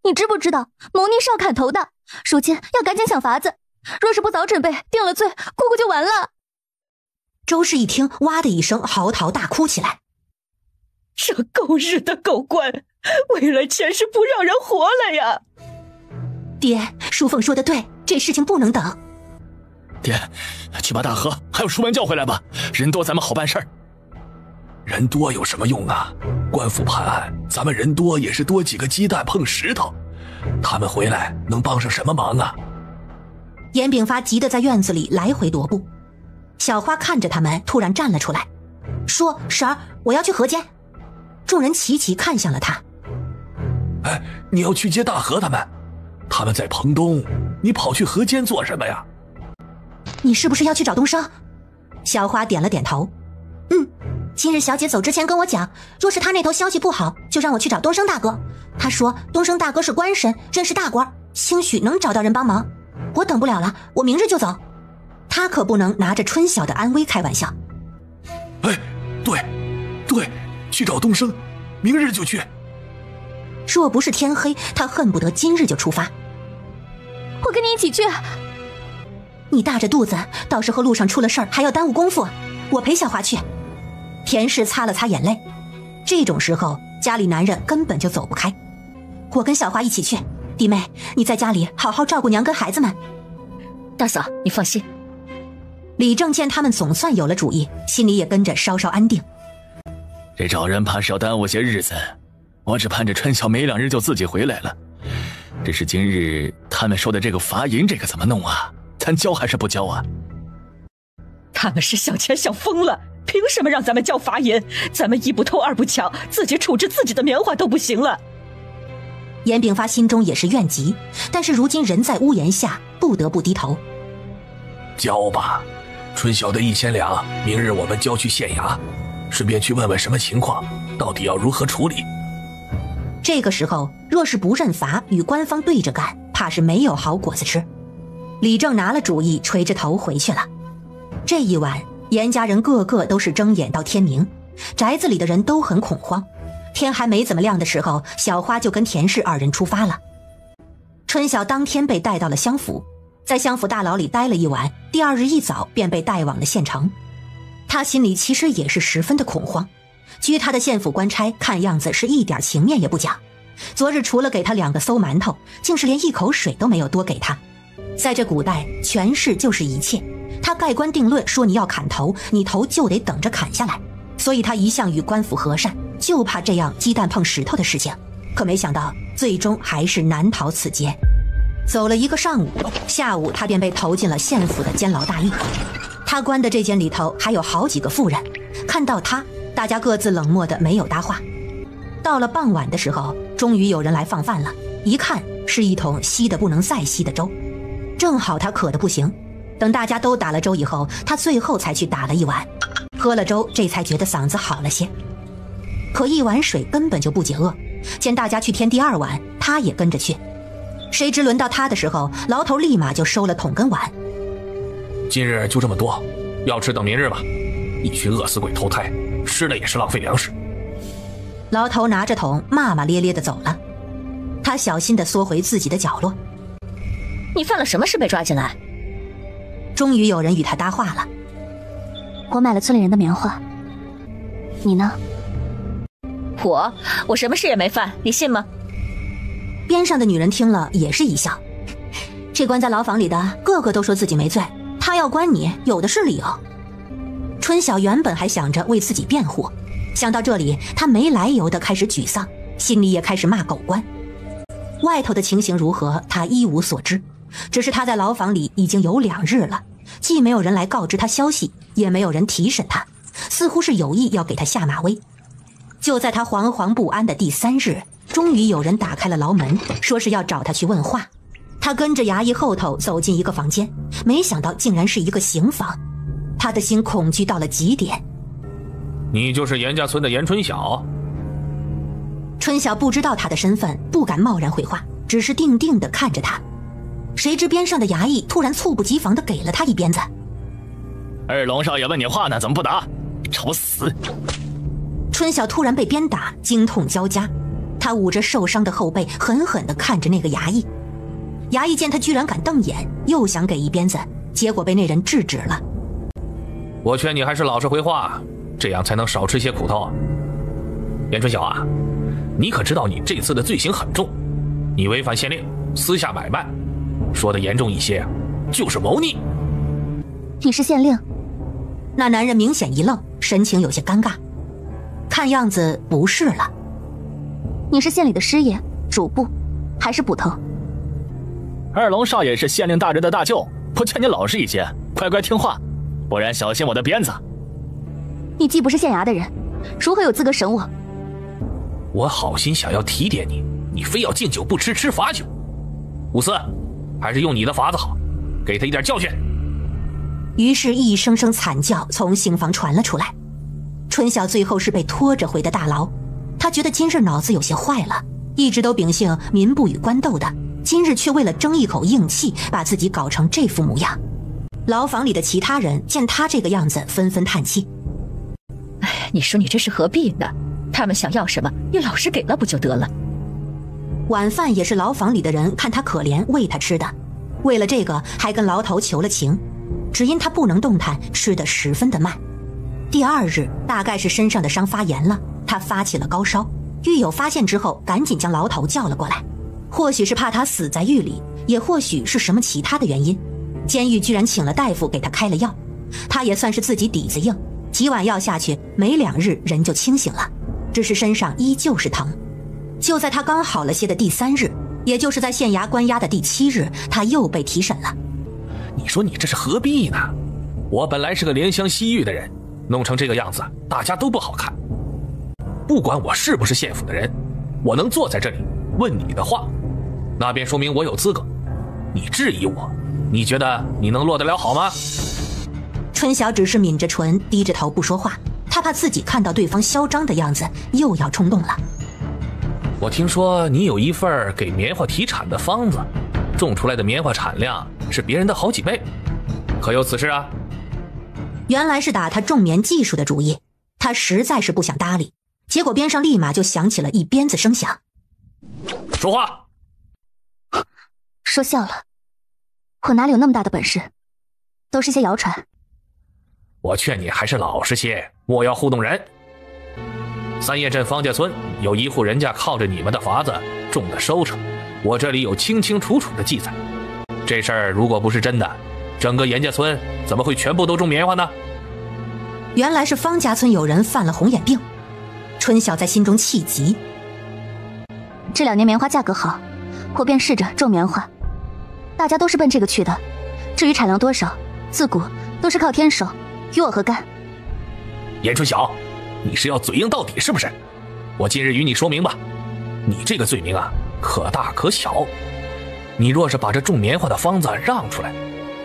你知不知道谋逆是要砍头的？如今要赶紧想法子，若是不早准备定了罪，姑姑就完了。周氏一听，哇的一声嚎啕大哭起来。这狗日的狗官，为了钱是不让人活了呀！爹，淑凤说的对，这事情不能等。爹，去把大河还有淑文叫回来吧，人多咱们好办事儿。人多有什么用啊？官府判案，咱们人多也是多几个鸡蛋碰石头，他们回来能帮上什么忙啊？严炳发急得在院子里来回踱步。小花看着他们，突然站了出来，说：“婶儿，我要去河间。”众人齐齐看向了他。哎，你要去接大河他们？他们在彭东，你跑去河间做什么呀？你是不是要去找东升？小花点了点头。今日小姐走之前跟我讲，若是他那头消息不好，就让我去找东升大哥。他说东升大哥是官绅，认识大官，兴许能找到人帮忙。我等不了了，我明日就走。他可不能拿着春晓的安危开玩笑。哎，对，去找东升，明日就去。若不是天黑，他恨不得今日就出发。我跟你一起去。你大着肚子，到时候路上出了事儿还要耽误功夫，我陪小华去。田氏擦了擦眼泪，这种时候家里男人根本就走不开。我跟小华一起去，弟妹，你在家里好好照顾娘跟孩子们。大嫂，你放心。李正见他们总算有了主意，心里也跟着稍稍安定。这找人怕是要耽误些日子，我只盼着春晓没2日就自己回来了。只是今日他们说的这个罚银，这个怎么弄啊？咱交还是不交啊？他们是想钱想疯了，凭什么让咱们交罚银？咱们一不偷二不抢，自己处置自己的棉花都不行了。严炳发心中也是怨极，但是如今人在屋檐下，不得不低头。交吧，春晓的1000两，明日我们交去县衙，顺便去问问什么情况，到底要如何处理。这个时候若是不认罚，与官方对着干，怕是没有好果子吃。李正拿了主意，垂着头回去了。这一晚严家人个个都是睁眼到天明，宅子里的人都很恐慌。天还没怎么亮的时候，小花就跟田氏2人出发了。春晓当天被带到了襄府，在襄府大牢里待了一晚，第2日一早便被带往了县城。他心里其实也是十分的恐慌，拘他的县府官差看样子是一点情面也不讲，昨日除了给他2个馊馒头，竟是连一口水都没有多给他。在这古代，权势就是一切，他盖棺定论说你要砍头，你头就得等着砍下来，所以他一向与官府和善，就怕这样鸡蛋碰石头的事情。可没想到最终还是难逃此劫。走了一个上午，下午他便被投进了县府的监牢大狱。他关的这间里头还有好几个妇人，看到他，大家各自冷漠的没有搭话。到了傍晚的时候，终于有人来放饭了，一看是一桶稀得不能再稀的粥，正好他渴得不行。等大家都打了粥以后，他最后才去打了一碗，喝了粥，这才觉得嗓子好了些。可一碗水根本就不解饿，见大家去添第二碗，他也跟着去。谁知轮到他的时候，牢头立马就收了桶跟碗。今日就这么多，要吃等明日吧。一群饿死鬼投胎，吃了也是浪费粮食。牢头拿着桶骂骂咧咧地走了，他小心地缩回自己的角落。你犯了什么事被抓进来？终于有人与他搭话了。我买了村里人的棉花，你呢？我什么事也没犯，你信吗？边上的女人听了也是一笑，这关在牢房里的个个都说自己没罪，他要关你有的是理由。春晓原本还想着为自己辩护，想到这里，他没来由的开始沮丧，心里也开始骂狗官。外头的情形如何，他一无所知，只是他在牢房里已经有2日了，既没有人来告知他消息，也没有人提审他，似乎是有意要给他下马威。就在他惶惶不安的第3日，终于有人打开了牢门，说是要找他去问话。他跟着衙役后头走进一个房间，没想到竟然是一个刑房，他的心恐惧到了极点。你就是严家村的严春晓？春晓不知道他的身份，不敢贸然回话，只是定定地看着他。谁知边上的衙役突然猝不及防地给了他一鞭子。二龙少爷问你话呢，怎么不答？找死！春晓突然被鞭打，惊痛交加，他捂着受伤的后背，狠狠地看着那个衙役。衙役见他居然敢瞪眼，又想给一鞭子，结果被那人制止了。我劝你还是老实回话，这样才能少吃些苦头。严春晓啊，你可知道你这次的罪行很重，你违反县令，私下买卖，说的严重一些，就是谋逆。你是县令？那男人明显一愣，神情有些尴尬，看样子不是了。你是县里的师爷、主簿，还是捕头？二龙少爷是县令大人的大舅，我劝你老实一些，乖乖听话，不然小心我的鞭子。你既不是县衙的人，如何有资格审我？我好心想要提点你，你非要敬酒不吃吃罚酒。五四，还是用你的法子好，给他一点教训。于是一声声惨叫从刑房传了出来。春晓最后是被拖着回的大牢，他觉得今日脑子有些坏了，一直都秉性民不与官斗的，今日却为了争一口硬气，把自己搞成这副模样。牢房里的其他人见他这个样子，纷纷叹气。哎，你说你这是何必呢？他们想要什么，你老实给了不就得了？晚饭也是牢房里的人看他可怜喂他吃的，为了这个还跟牢头求了情，只因他不能动弹，吃得十分的慢。第2日大概是身上的伤发炎了，他发起了高烧，狱友发现之后赶紧将牢头叫了过来，或许是怕他死在狱里，也或许是什么其他的原因，监狱居然请了大夫给他开了药，他也算是自己底子硬，几碗药下去没2日人就清醒了，只是身上依旧是疼。就在他刚好了些的第3日，也就是在县衙关押的第7日，他又被提审了。你说你这是何必呢？我本来是个怜香惜玉的人，弄成这个样子，大家都不好看。不管我是不是县府的人，我能坐在这里问你的话，那便说明我有资格。你质疑我，你觉得你能落得了好吗？春晓只是抿着唇，低着头不说话，他怕自己看到对方嚣张的样子，又要冲动了。我听说你有一份给棉花提产的方子，种出来的棉花产量是别人的好几倍，可有此事啊？原来是打他种棉技术的主意，他实在是不想搭理，结果边上立马就响起了一鞭子声响。说话！说笑了，我哪里有那么大的本事，都是些谣传。我劝你还是老实些，莫要糊弄人。三叶镇方家村有一户人家靠着你们的法子种的收成，我这里有清清楚楚的记载。这事儿如果不是真的，整个严家村怎么会全部都种棉花呢？原来是方家村有人犯了红眼病。春晓在心中气急。这2年棉花价格好，我便试着种棉花，大家都是奔这个去的。至于产量多少，自古都是靠天手，与我何干？严春晓，你是要嘴硬到底是不是？我今日与你说明吧，你这个罪名啊，可大可小。你若是把这种棉花的方子让出来，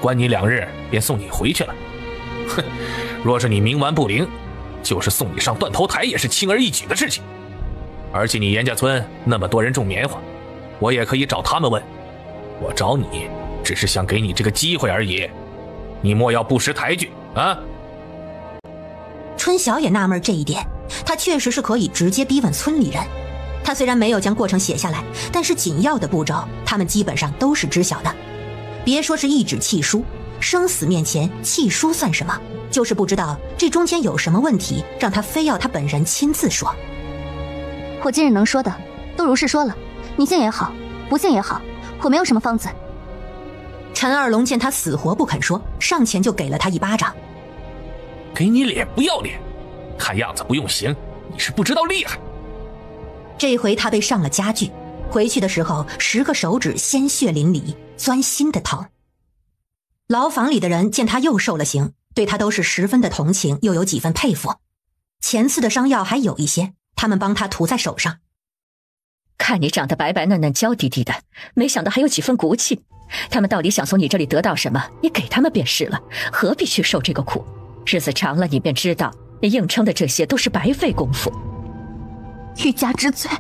关你2日，便送你回去了。哼，若是你冥顽不灵，就是送你上断头台也是轻而易举的事情。而且你严家村那么多人种棉花，我也可以找他们问。我找你，只是想给你这个机会而已，你莫要不识抬举啊！春晓也纳闷这一点，他确实是可以直接逼问村里人。他虽然没有将过程写下来，但是紧要的步骤他们基本上都是知晓的。别说是一纸契书，生死面前契书算什么？就是不知道这中间有什么问题，让他非要他本人亲自说。我今日能说的都如是说了，你信也好，不信也好，我没有什么方子。陈二龙见他死活不肯说，上前就给了他一巴掌。给你脸不要脸，看样子不用刑，你是不知道厉害。这回他被上了家具，回去的时候10个手指鲜血淋漓，钻心的疼。牢房里的人见他又受了刑，对他都是十分的同情，又有几分佩服。前次的伤药还有一些，他们帮他涂在手上。看你长得白白嫩嫩娇滴滴的，没想到还有几分骨气。他们到底想从你这里得到什么，你给他们便是了，何必去受这个苦？日子长了，你便知道，你硬撑的这些都是白费功夫。欲加之罪，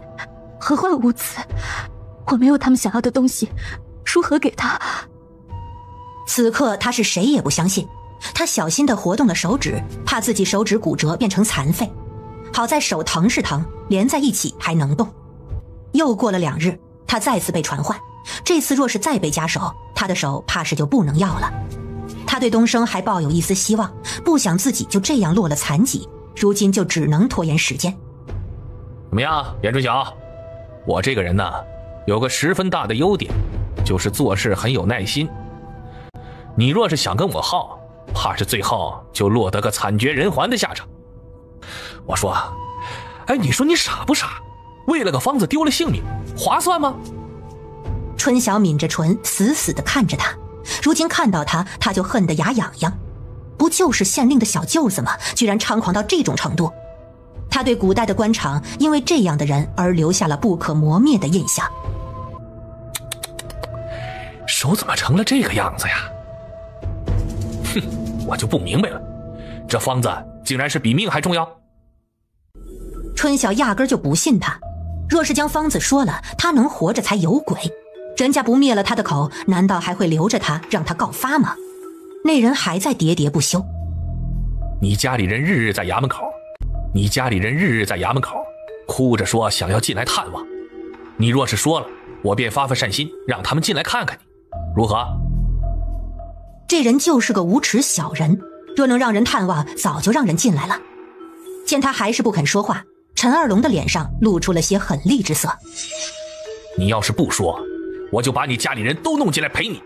何患无辞？我没有他们想要的东西，如何给他？此刻他是谁也不相信，他小心地活动了手指，怕自己手指骨折变成残废。好在手疼是疼，连在一起还能动。又过了2日，他再次被传唤，这次若是再被夹手，他的手怕是就不能要了。他对东升还抱有一丝希望，不想自己就这样落了残疾，如今就只能拖延时间。怎么样，严春晓？我这个人呢，有个十分大的优点，就是做事很有耐心。你若是想跟我耗，怕是最后就落得个惨绝人寰的下场。我说啊，哎，你说你傻不傻？为了个方子丢了性命，划算吗？春晓抿着唇，死死地看着他。如今看到他，他就恨得牙痒痒。不就是县令的小舅子吗？居然猖狂到这种程度。他对古代的官场因为这样的人而留下了不可磨灭的印象。手怎么成了这个样子呀？哼，我就不明白了，这方子竟然是比命还重要。春晓压根就不信他，若是将方子说了，他能活着才有鬼。人家不灭了他的口，难道还会留着他让他告发吗？那人还在喋喋不休。你家里人日日在衙门口，哭着说想要进来探望。你若是说了，我便发善心，让他们进来看看你，如何？这人就是个无耻小人，若能让人探望，早就让人进来了。见他还是不肯说话，陈二龙的脸上露出了些狠厉之色。你要是不说，我就把你家里人都弄进来陪你，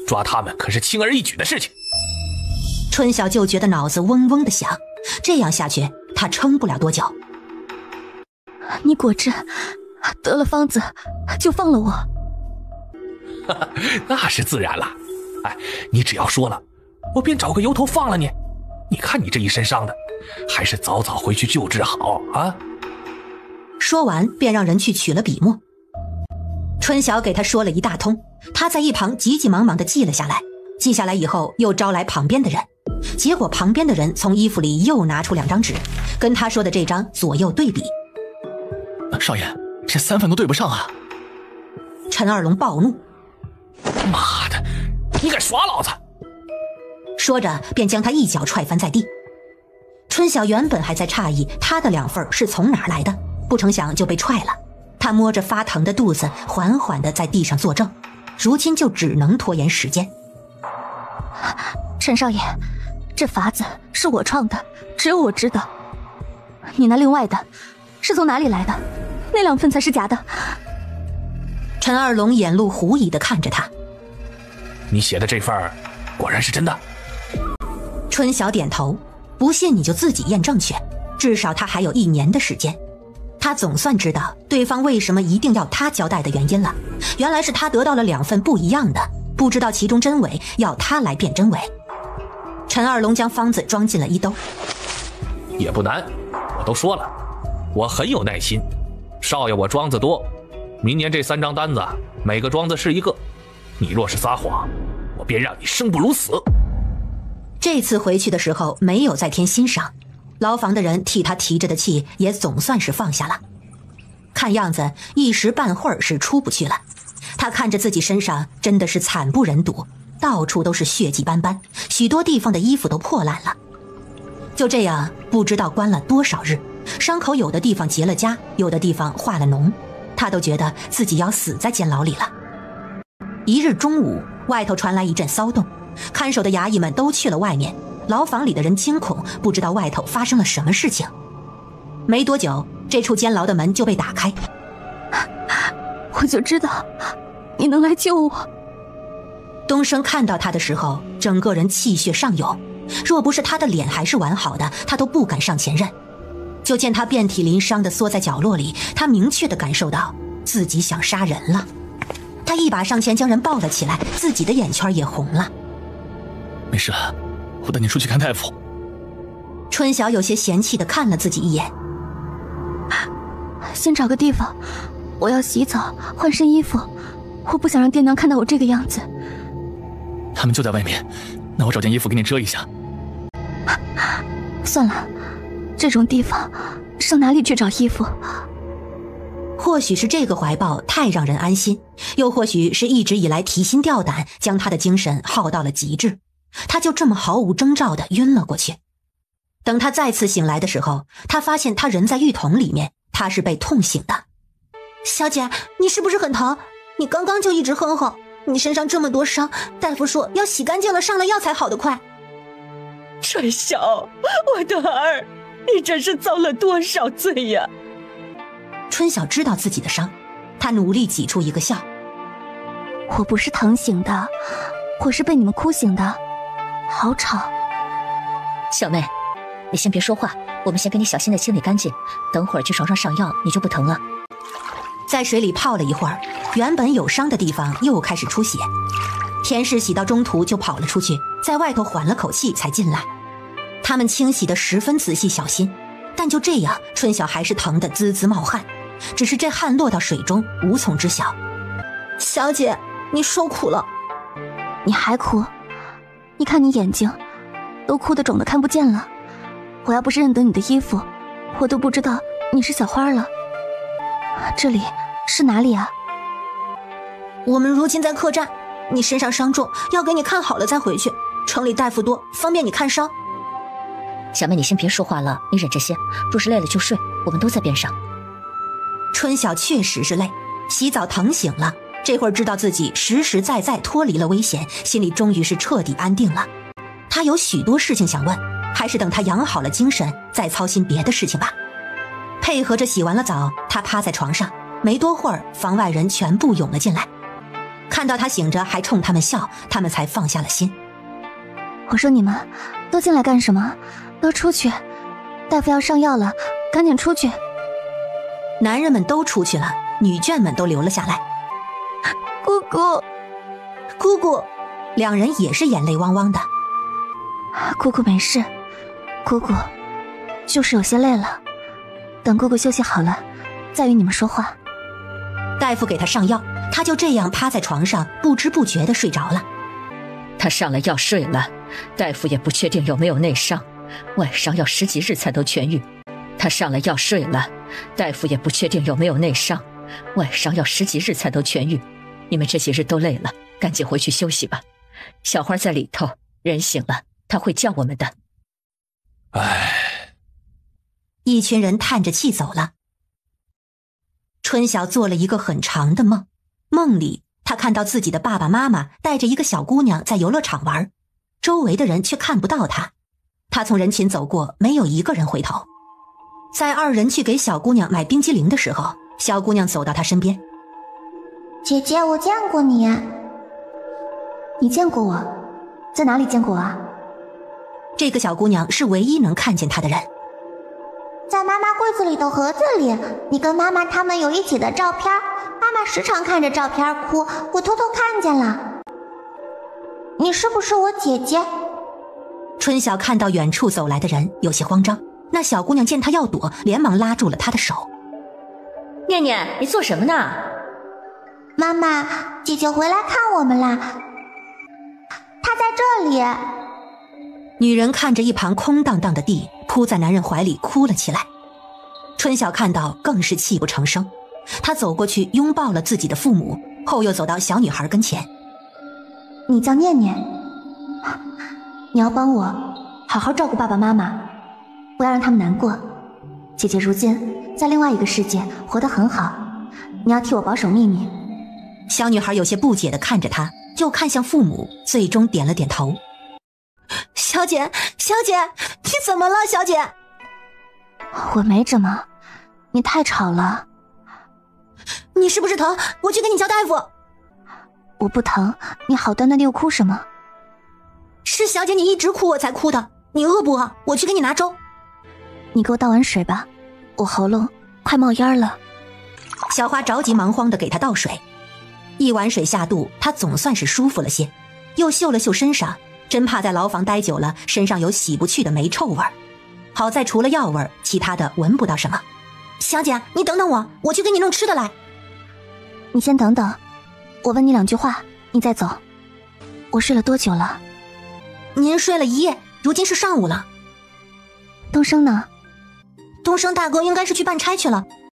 抓他们可是轻而易举的事情。春晓就觉得脑子嗡嗡的响，这样下去他撑不了多久。你果真得了方子就放了我？那是自然了。哎，你只要说了，我便找个由头放了你。你看你这一身伤的，还是早早回去救治好啊。说完便让人去取了笔墨。春晓给他说了一大通，他在一旁急急忙忙地记了下来。记下来以后又招来旁边的人，结果旁边的人从衣服里又拿出2张纸，跟他说的这张左右对比。少爷，这3份都对不上啊！陈二龙暴怒：妈的，你敢耍老子！说着便将他一脚踹翻在地。春晓原本还在诧异他的2份是从哪来的，不成想就被踹了。他摸着发疼的肚子，缓缓地在地上坐正，如今就只能拖延时间。陈少爷，这法子是我创的，只有我知道。你那另外的是从哪里来的？那2份才是假的。陈二龙眼露狐疑地看着他。你写的这份果然是真的？春晓点头，不信你就自己验证去，至少他还有1年的时间。他总算知道对方为什么一定要他交代的原因了，原来是他得到了2份不一样的，不知道其中真伪，要他来辨真伪。陈二龙将方子装进了衣兜。也不难，我都说了，我很有耐心。少爷我庄子多，明年这3张单子每个庄子是1个，你若是撒谎，我便让你生不如死。这次回去的时候没有再添新伤，牢房的人替他提着的气也总算是放下了。看样子一时半会儿是出不去了。他看着自己身上真的是惨不忍睹，到处都是血迹斑斑，许多地方的衣服都破烂了。就这样不知道关了多少日，伤口有的地方结了痂，有的地方化了脓，他都觉得自己要死在监牢里了。一日中午，外头传来一阵骚动，看守的衙役们都去了外面，牢房里的人惊恐，不知道外头发生了什么事情。没多久，这处监牢的门就被打开。我就知道你能来救我。东升看到他的时候，整个人气血上涌，若不是他的脸还是完好的，他都不敢上前认。就见他遍体鳞伤地缩在角落里，他明确地感受到自己想杀人了。他一把上前将人抱了起来，自己的眼圈也红了。没事了，我带你出去看大夫。春晓有些嫌弃地看了自己一眼。先找个地方，我要洗澡换身衣服，我不想让爹娘看到我这个样子。他们就在外面，那我找件衣服给你遮一下。算了，这种地方上哪里去找衣服？或许是这个怀抱太让人安心，又或许是一直以来提心吊胆将他的精神耗到了极致，他就这么毫无征兆地晕了过去。等他再次醒来的时候，他发现他人在浴桶里面，他是被痛醒的。小姐，你是不是很疼？你刚刚就一直哼哼，你身上这么多伤，大夫说要洗干净了上了药才好得快。春晓，我的儿，你这是遭了多少罪呀？春晓知道自己的伤，他努力挤出一个笑。我不是疼醒的，我是被你们哭醒的，好吵。小妹，你先别说话，我们先给你小心的清理干净，等会儿去床上上药，你就不疼了。在水里泡了一会儿，原本有伤的地方又开始出血。田氏洗到中途就跑了出去，在外头缓了口气才进来。他们清洗得十分仔细小心，但就这样，春晓还是疼得滋滋冒汗，只是这汗落到水中无从知晓。小姐，你受苦了。你还哭？你看你眼睛都哭得肿得看不见了，我要不是认得你的衣服，我都不知道你是小花了。这里是哪里啊？我们如今在客栈，你身上伤重，要给你看好了再回去，城里大夫多，方便你看伤。小妹，你先别说话了，你忍着些，若是累了就睡，我们都在边上。春晓确实是累，洗澡疼醒了，这会儿知道自己实实在在脱离了危险，心里终于是彻底安定了。他有许多事情想问，还是等他养好了精神再操心别的事情吧。配合着洗完了澡，他趴在床上，没多会儿，房外人全部涌了进来，看到他醒着还冲他们笑，他们才放下了心。我说你们都进来干什么？都出去，大夫要上药了，赶紧出去。男人们都出去了，女眷们都留了下来。姑姑，姑姑，两人也是眼泪汪汪的。姑姑没事，姑姑就是有些累了，等姑姑休息好了再与你们说话。大夫给他上药，他就这样趴在床上不知不觉地睡着了。他上了药睡了，大夫也不确定有没有内伤，晚上要10几日才能痊愈。他上了药睡了，大夫也不确定有没有内伤，晚上要10几日才能痊愈。你们这几日都累了，赶紧回去休息吧。小花在里头，人醒了他会叫我们的。唉，一群人叹着气走了。春晓做了一个很长的梦，梦里他看到自己的爸爸妈妈带着一个小姑娘在游乐场玩，周围的人却看不到他。他从人群走过，没有一个人回头。在二人去给小姑娘买冰激凌的时候，小姑娘走到他身边。姐姐，我见过你。你见过我？在哪里见过啊？这个小姑娘是唯一能看见他的人。在妈妈柜子里的盒子里，你跟妈妈他们有一起的照片，妈妈时常看着照片哭，我偷偷看见了。你是不是我姐姐？春晓看到远处走来的人，有些慌张，那小姑娘见他要躲，连忙拉住了他的手。念念，你做什么呢？妈妈，姐姐回来看我们啦，她在这里。女人看着一旁空荡荡的地，扑在男人怀里哭了起来。春晓看到更是泣不成声，她走过去拥抱了自己的父母，后又走到小女孩跟前。你叫念念，你要帮我好好照顾爸爸妈妈，不要让他们难过。姐姐如今在另外一个世界活得很好，你要替我保守秘密。小女孩有些不解地看着她，又看向父母，最终点了点头。小姐，小姐，你怎么了，小姐？我没怎么，你太吵了。你是不是疼？我去给你叫大夫。我不疼，你好端端的又哭什么？是小姐你一直哭我才哭的，你饿不饿？我去给你拿粥。你给我倒碗水吧，我喉咙快冒烟了。小花着急忙慌地给她倒水，一碗水下肚，她总算是舒服了些，又嗅了嗅身上，真怕在牢房待久了身上有洗不去的霉臭味儿。好在除了药味，其他的闻不到什么。小姐，你等等我，我去给你弄吃的来。你先等等，我问你2句话，你再走。我睡了多久了？您睡了1夜，如今是上午了。东升呢？东升大哥应该是去办差去了，